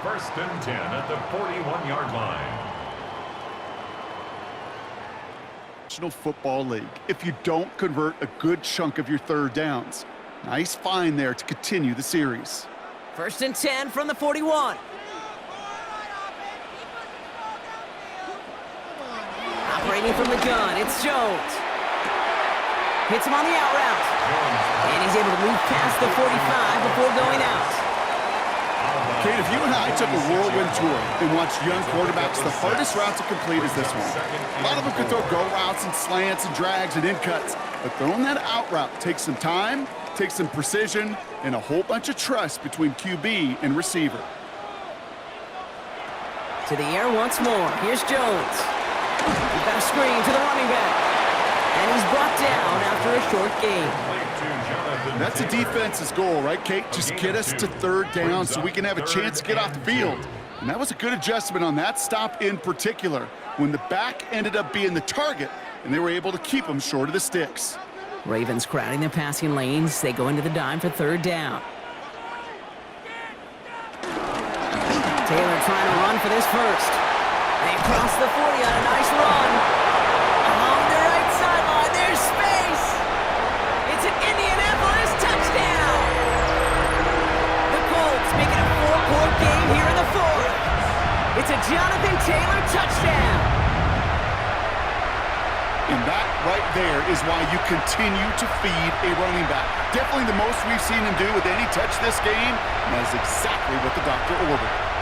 1st and 10 at the 41-yard line. National Football League. If you don't convert a good chunk of your 3rd downs, nice find there to continue the series. 1st and 10 from the 41. Operating from the gun, it's Jones. Hits him on the out route. And he's able to move past the 45 before going out. Kate, if you and I took a whirlwind tour and watched young quarterbacks, the hardest route to complete is this one. A lot of them can throw go routes and slants and drags and in cuts, but throwing that out route takes some time, takes some precision, and a whole bunch of trust between QB and receiver. To the air once more. Here's Jones. He's got a screen to the running back. And he's brought down after a short gain. That's the defense's goal, right, Kate? Just get us to 3rd down so we can have a chance to get off the field. And that was a good adjustment on that stop in particular, when the back ended up being the target, and they were able to keep him short of the sticks. Ravens crowding their passing lanes. They go into the dime for 3rd down. Taylor trying to run for this first. They cross the 40 on a nice run. Along the right sideline, there's space. right there is why you continue to feed a running back. Definitely the most we've seen him do with any touch this game, and that is exactly what the doctor ordered.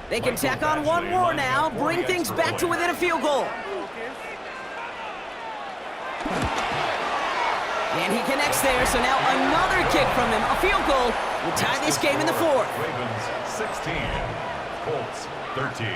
They can tack on one more now, bring things back to within a field goal. And he connects there, so now another kick from him. A field goal will tie this game in the fourth. Ravens 16, Colts 13.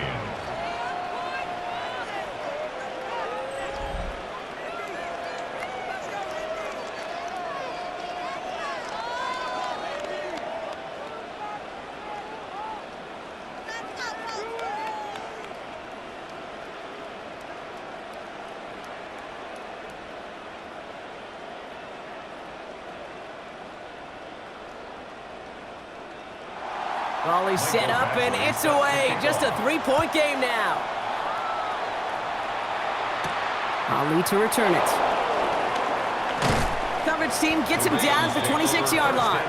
Ball is set up, and it's away. Just a three-point game now. Ali to return it. Coverage team gets him down at the 26-yard line.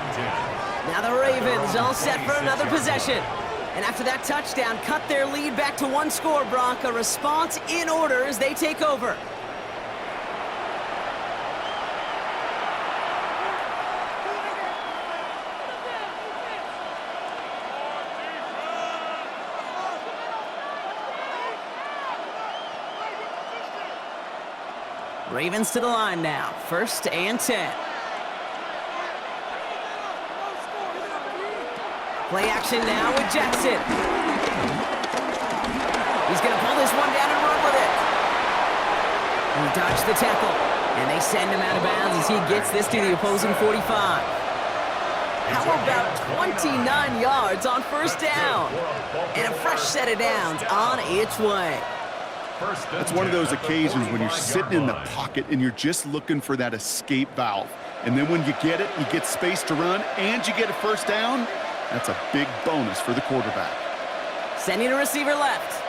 Now the Ravens all set for another possession. And after that touchdown, cut their lead back to one score, Brock. A response in order as they take over. Ravens to the line now. 1st and 10. Play action now with Jackson. He's going to pull this one down and run with it. He dodged the tackle, and they send him out of bounds as he gets this to the opposing 45. How about 29 yards on 1st down? And a fresh set of downs on its way. It's one of those occasions when you're sitting in the pocket and you're just looking for that escape valve. And then when you get it, you get space to run, and you get a 1st down. That's a big bonus for the quarterback. Sending a receiver left.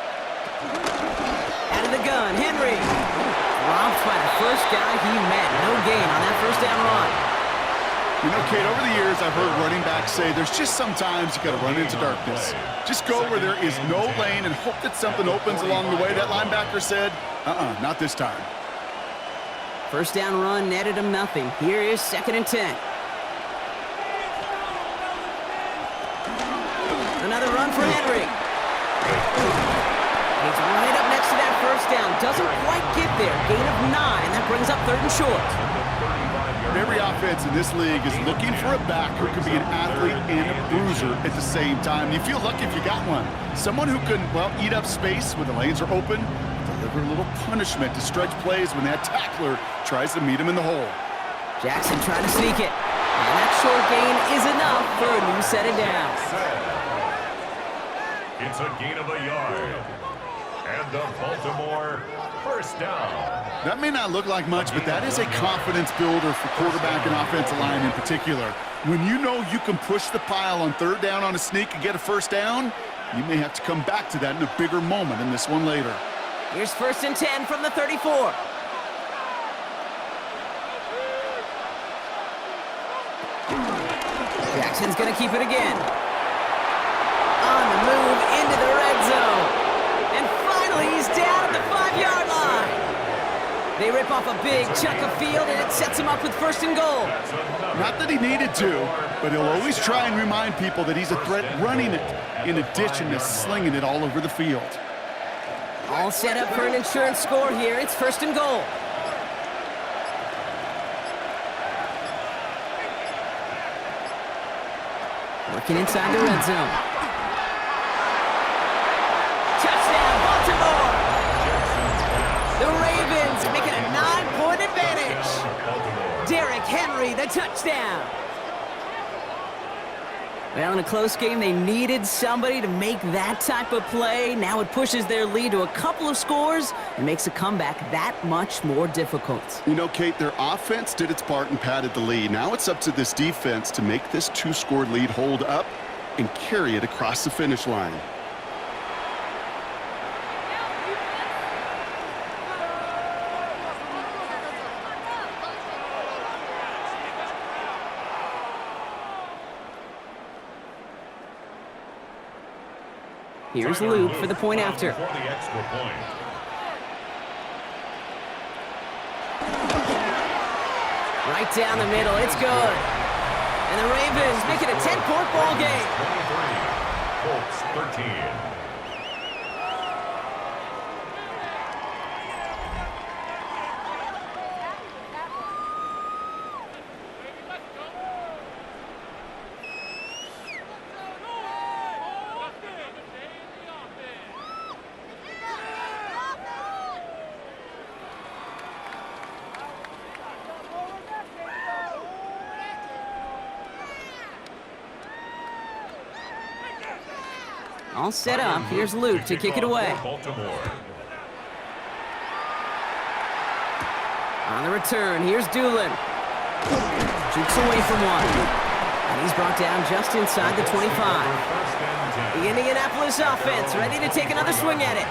Out of the gun, Henry. Robbed by the first guy he met. No gain on that 1st down run. You know, Kate, over the years, I've heard running backs say there's just sometimes you got to run into darkness. Just go where there is no lane and hope that something opens along the way. That linebacker said, not this time. 1st down run netted him nothing. Here is 2nd and 10. Another run for Henry. He's right up next to that 1st down. Doesn't quite get there. Gain of 9. That brings up 3rd and short. Every offense in this league is looking for a back who can be an athlete and a bruiser at the same time. You feel lucky if you got one. Someone who can, well, eat up space when the lanes are open, deliver a little punishment to stretch plays when that tackler tries to meet him in the hole. Jackson trying to sneak it. And that short gain is enough for a new set of downs. It's a gain of a yard. And the Baltimore 1st down. That may not look like much, but that is a confidence builder for quarterback and offensive line in particular. When you know you can push the pile on 3rd down on a sneak and get a 1st down, you may have to come back to that in a bigger moment in this one later. Here's 1st and 10 from the 34. Jackson's going to keep it again. On the move into the red zone. And finally, he's down at the 5-yard line. They rip off a big chunk of field, and it sets him up with 1st and goal. Not that he needed to, but he'll always try and remind people that he's a threat running it, in addition to slinging it all over the field. All set up for an insurance score here. It's 1st and goal. Working inside the red zone. Touchdown, Baltimore! The Ravens making a 9-point advantage. Derrick Henry, the touchdown. Well, in a close game, they needed somebody to make that type of play. Now it pushes their lead to a couple of scores and makes a comeback that much more difficult. You know, Kate, their offense did its part and padded the lead. Now it's up to this defense to make this 2-score lead hold up and carry it across the finish line. Here's Luke for the point after. For the extra point. Right down the middle, it's good. And the Ravens make it a 10-point ball game. 23, Colts 13. All set up. Here's Luke to kick it away. Baltimore. On the return, here's Doolin. Jukes away from one. And he's brought down just inside the 25. The Indianapolis offense ready to take another swing at it.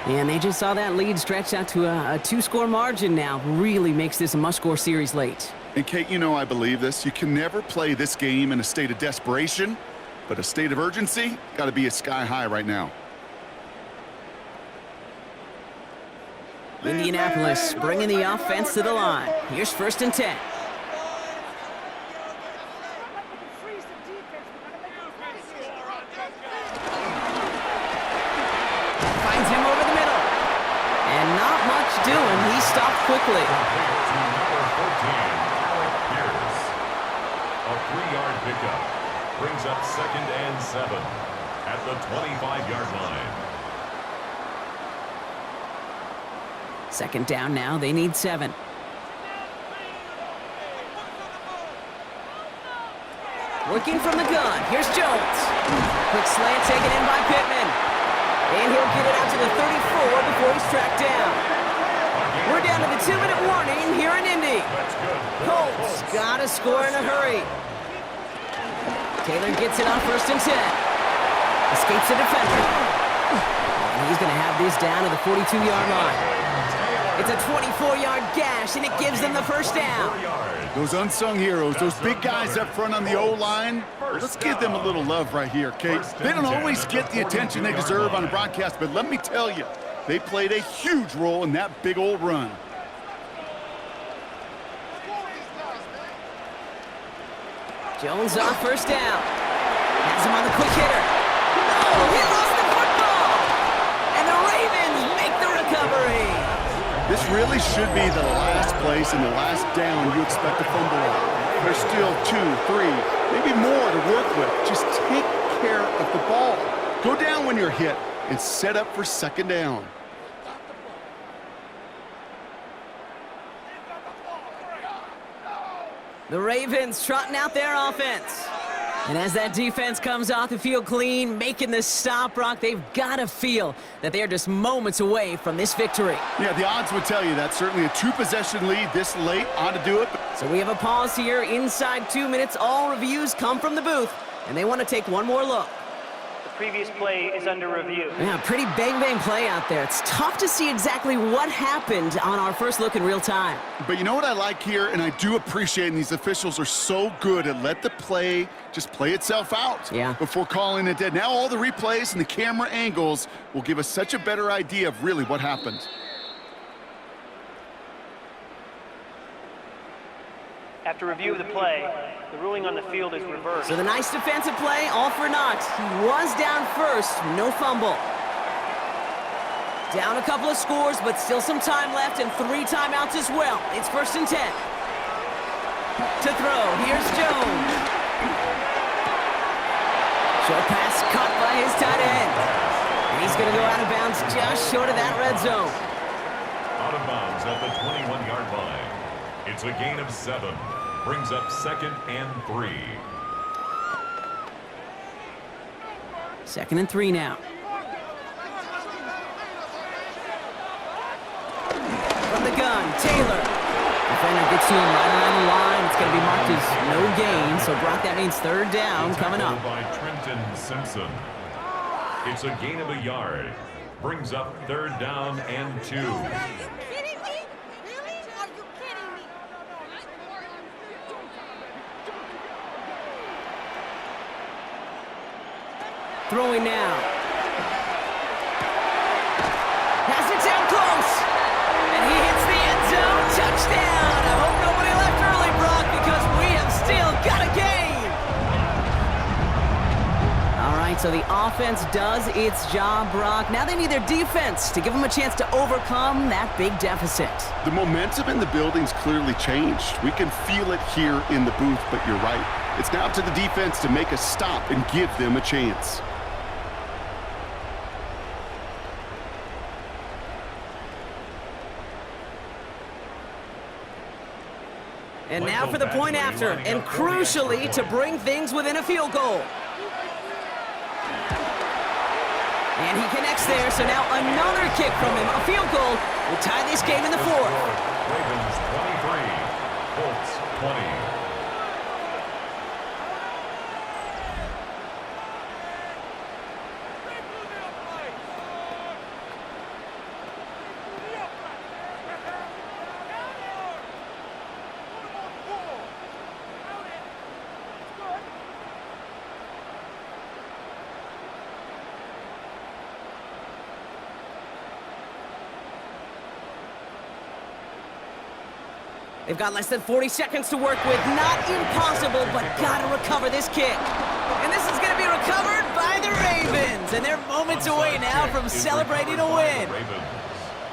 And they just saw that lead stretch out to a two-score margin now. Really makes this a must-score series late. And Kate, you know I believe this. You can never play this game in a state of desperation. But a state of urgency got to be sky high right now. Indianapolis bringing the offense to the line. Here's 1st and 10. Finds him over the middle. And not much doing. He stopped quickly. Number 14, Alec Pierce. A 3-yard pickup. Brings up 2nd and 7 at the 25-yard line. 2nd down now. They need 7. Working from the gun. Here's Jones. Quick slant taken in by Pittman. And he'll get it out to the 34 before he's tracked down. We're down to the 2-minute warning here in Indy. Colts got to score in a hurry. Taylor gets it on 1st and 10. Escapes the defender. And he's going to have this down to the 42-yard line. It's a 24-yard gash, and it gives them the 1st down. Those unsung heroes, those big guys up front on the O-line, let's give them a little love right here, Kate. They don't always get the attention they deserve on the broadcast, but let me tell you, they played a huge role in that big old run. Jones on 1st down. Has him on the quick hitter. Oh, he lost the football! And the Ravens make the recovery. This really should be the last place and the last down you expect to fumble on. There's still 2, 3, maybe more to work with. Just take care of the ball. Go down when you're hit and set up for 2nd down. The Ravens trotting out their offense. And as that defense comes off the field clean, making this stop, Brock, they've got to feel that they're just moments away from this victory. Yeah, the odds would tell you that. Certainly a 2-possession lead this late ought to do it. So we have a pause here. Inside 2 minutes, all reviews come from the booth, and they want to take one more look. Previous play is under review. Yeah, pretty bang-bang play out there. It's tough to see exactly what happened on our first look in real time. But you know what I like here, and I do appreciate, and these officials are so good at let the play just play itself out before calling it dead. Now all the replays and the camera angles will give us such a better idea of really what happened. After review of the play, the ruling on the field is reversed. So the nice defensive play, all for naught. He was down first, no fumble. Down a couple of scores, but still some time left and 3 timeouts as well. It's 1st and 10. To throw, here's Jones. Short pass caught by his tight end. And he's going to go out of bounds just short of that red zone. Out of bounds at the 21-yard line. It's a gain of 7. Brings up 2nd and 3. 2nd and 3 now. From the gun, Taylor. Defender gets to him right around the line. It's going to be marked as no gain. So, Brock, that means 3rd down coming up. By Trenton Simpson. It's a gain of a yard. Brings up 3rd down and 2. Throwing now. So the offense does its job, Brock. Now they need their defense to give them a chance to overcome that big deficit. The momentum in the building's clearly changed. We can feel it here in the booth, but you're right. It's now up to the defense to make a stop and give them a chance. And now for the point after, and crucially to bring things within a field goal. And he connects there, so now another kick from him. A field goal will tie this game in the fourth. Ravens 23, Colts 20. They've got less than 40 seconds to work with. Not impossible, but gotta recover this kick. And this is gonna be recovered by the Ravens. And they're moments away now from celebrating a win.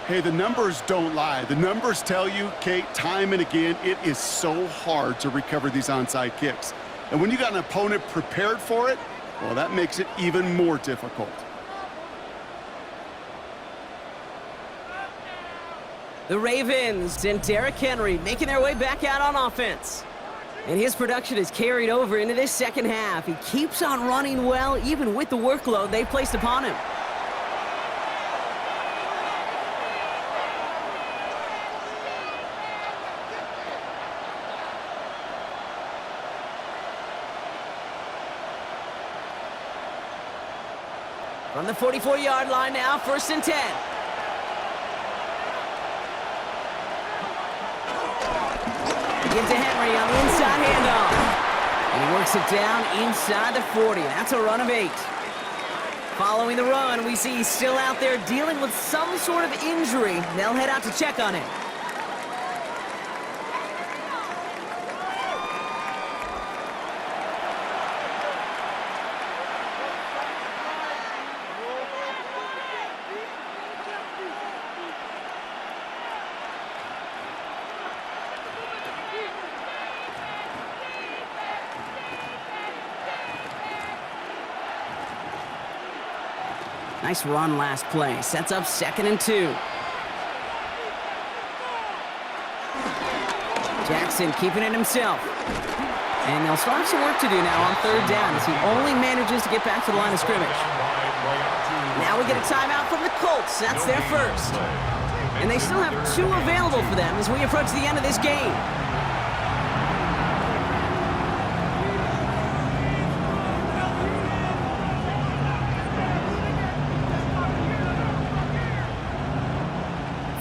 Hey, the numbers don't lie. The numbers tell you, Kate, time and again, it is so hard to recover these onside kicks. And when you got an opponent prepared for it, well, that makes it even more difficult. The Ravens and Derrick Henry making their way back out on offense. And his production is carried over into this second half. He keeps on running well, even with the workload they've placed upon him. From the 44-yard line now, 1st and 10. Give to Henry on the inside handoff. And he works it down inside the 40. That's a run of 8. Following the run, we see he's still out there dealing with some sort of injury. They'll head out to check on him. Nice run last play. Sets up 2nd and 2. Jackson keeping it himself. And they'll start some work to do now on 3rd down as he only manages to get back to the line of scrimmage. Now we get a timeout from the Colts. That's their first. And they still have 2 available for them as we approach the end of this game.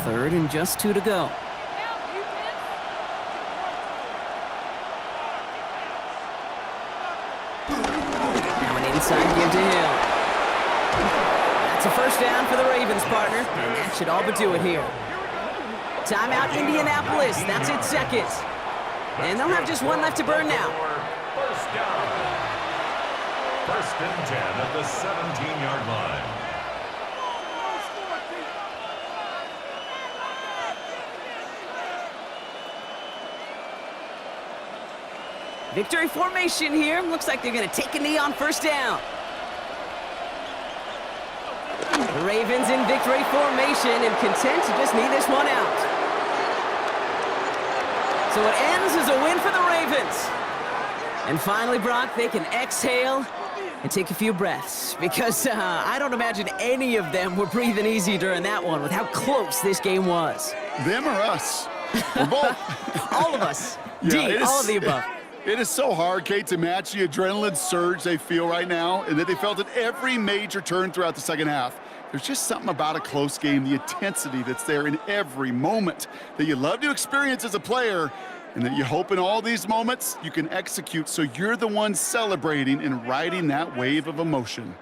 Third and just 2 to go. Now an inside give to Hill. That's a 1st down for the Ravens, partner. And that should all but do it here. Timeout Indianapolis. That's its 2nd. And they'll have just 1 left to burn now. 1st down. 1st and 10 at the 17-yard line. Victory formation here. Looks like they're going to take a knee on 1st down. The Ravens in victory formation and content to just knee this one out. So it ends as a win for the Ravens. And finally, Brock, they can exhale and take a few breaths because I don't imagine any of them were breathing easy during that one with how close this game was. Them or us? We're both. All of us. Yeah, D, all of the above. It is so hard, Kate, to match the adrenaline surge they feel right now and that they felt at every major turn throughout the second half. There's just something about a close game, the intensity that's there in every moment that you love to experience as a player and that you hope in all these moments you can execute so you're the one celebrating and riding that wave of emotion.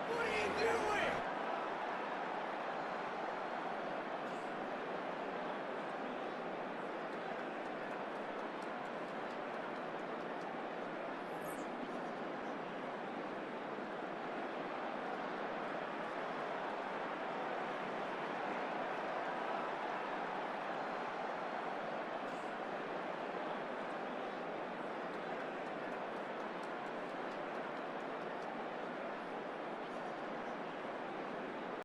What are you doing?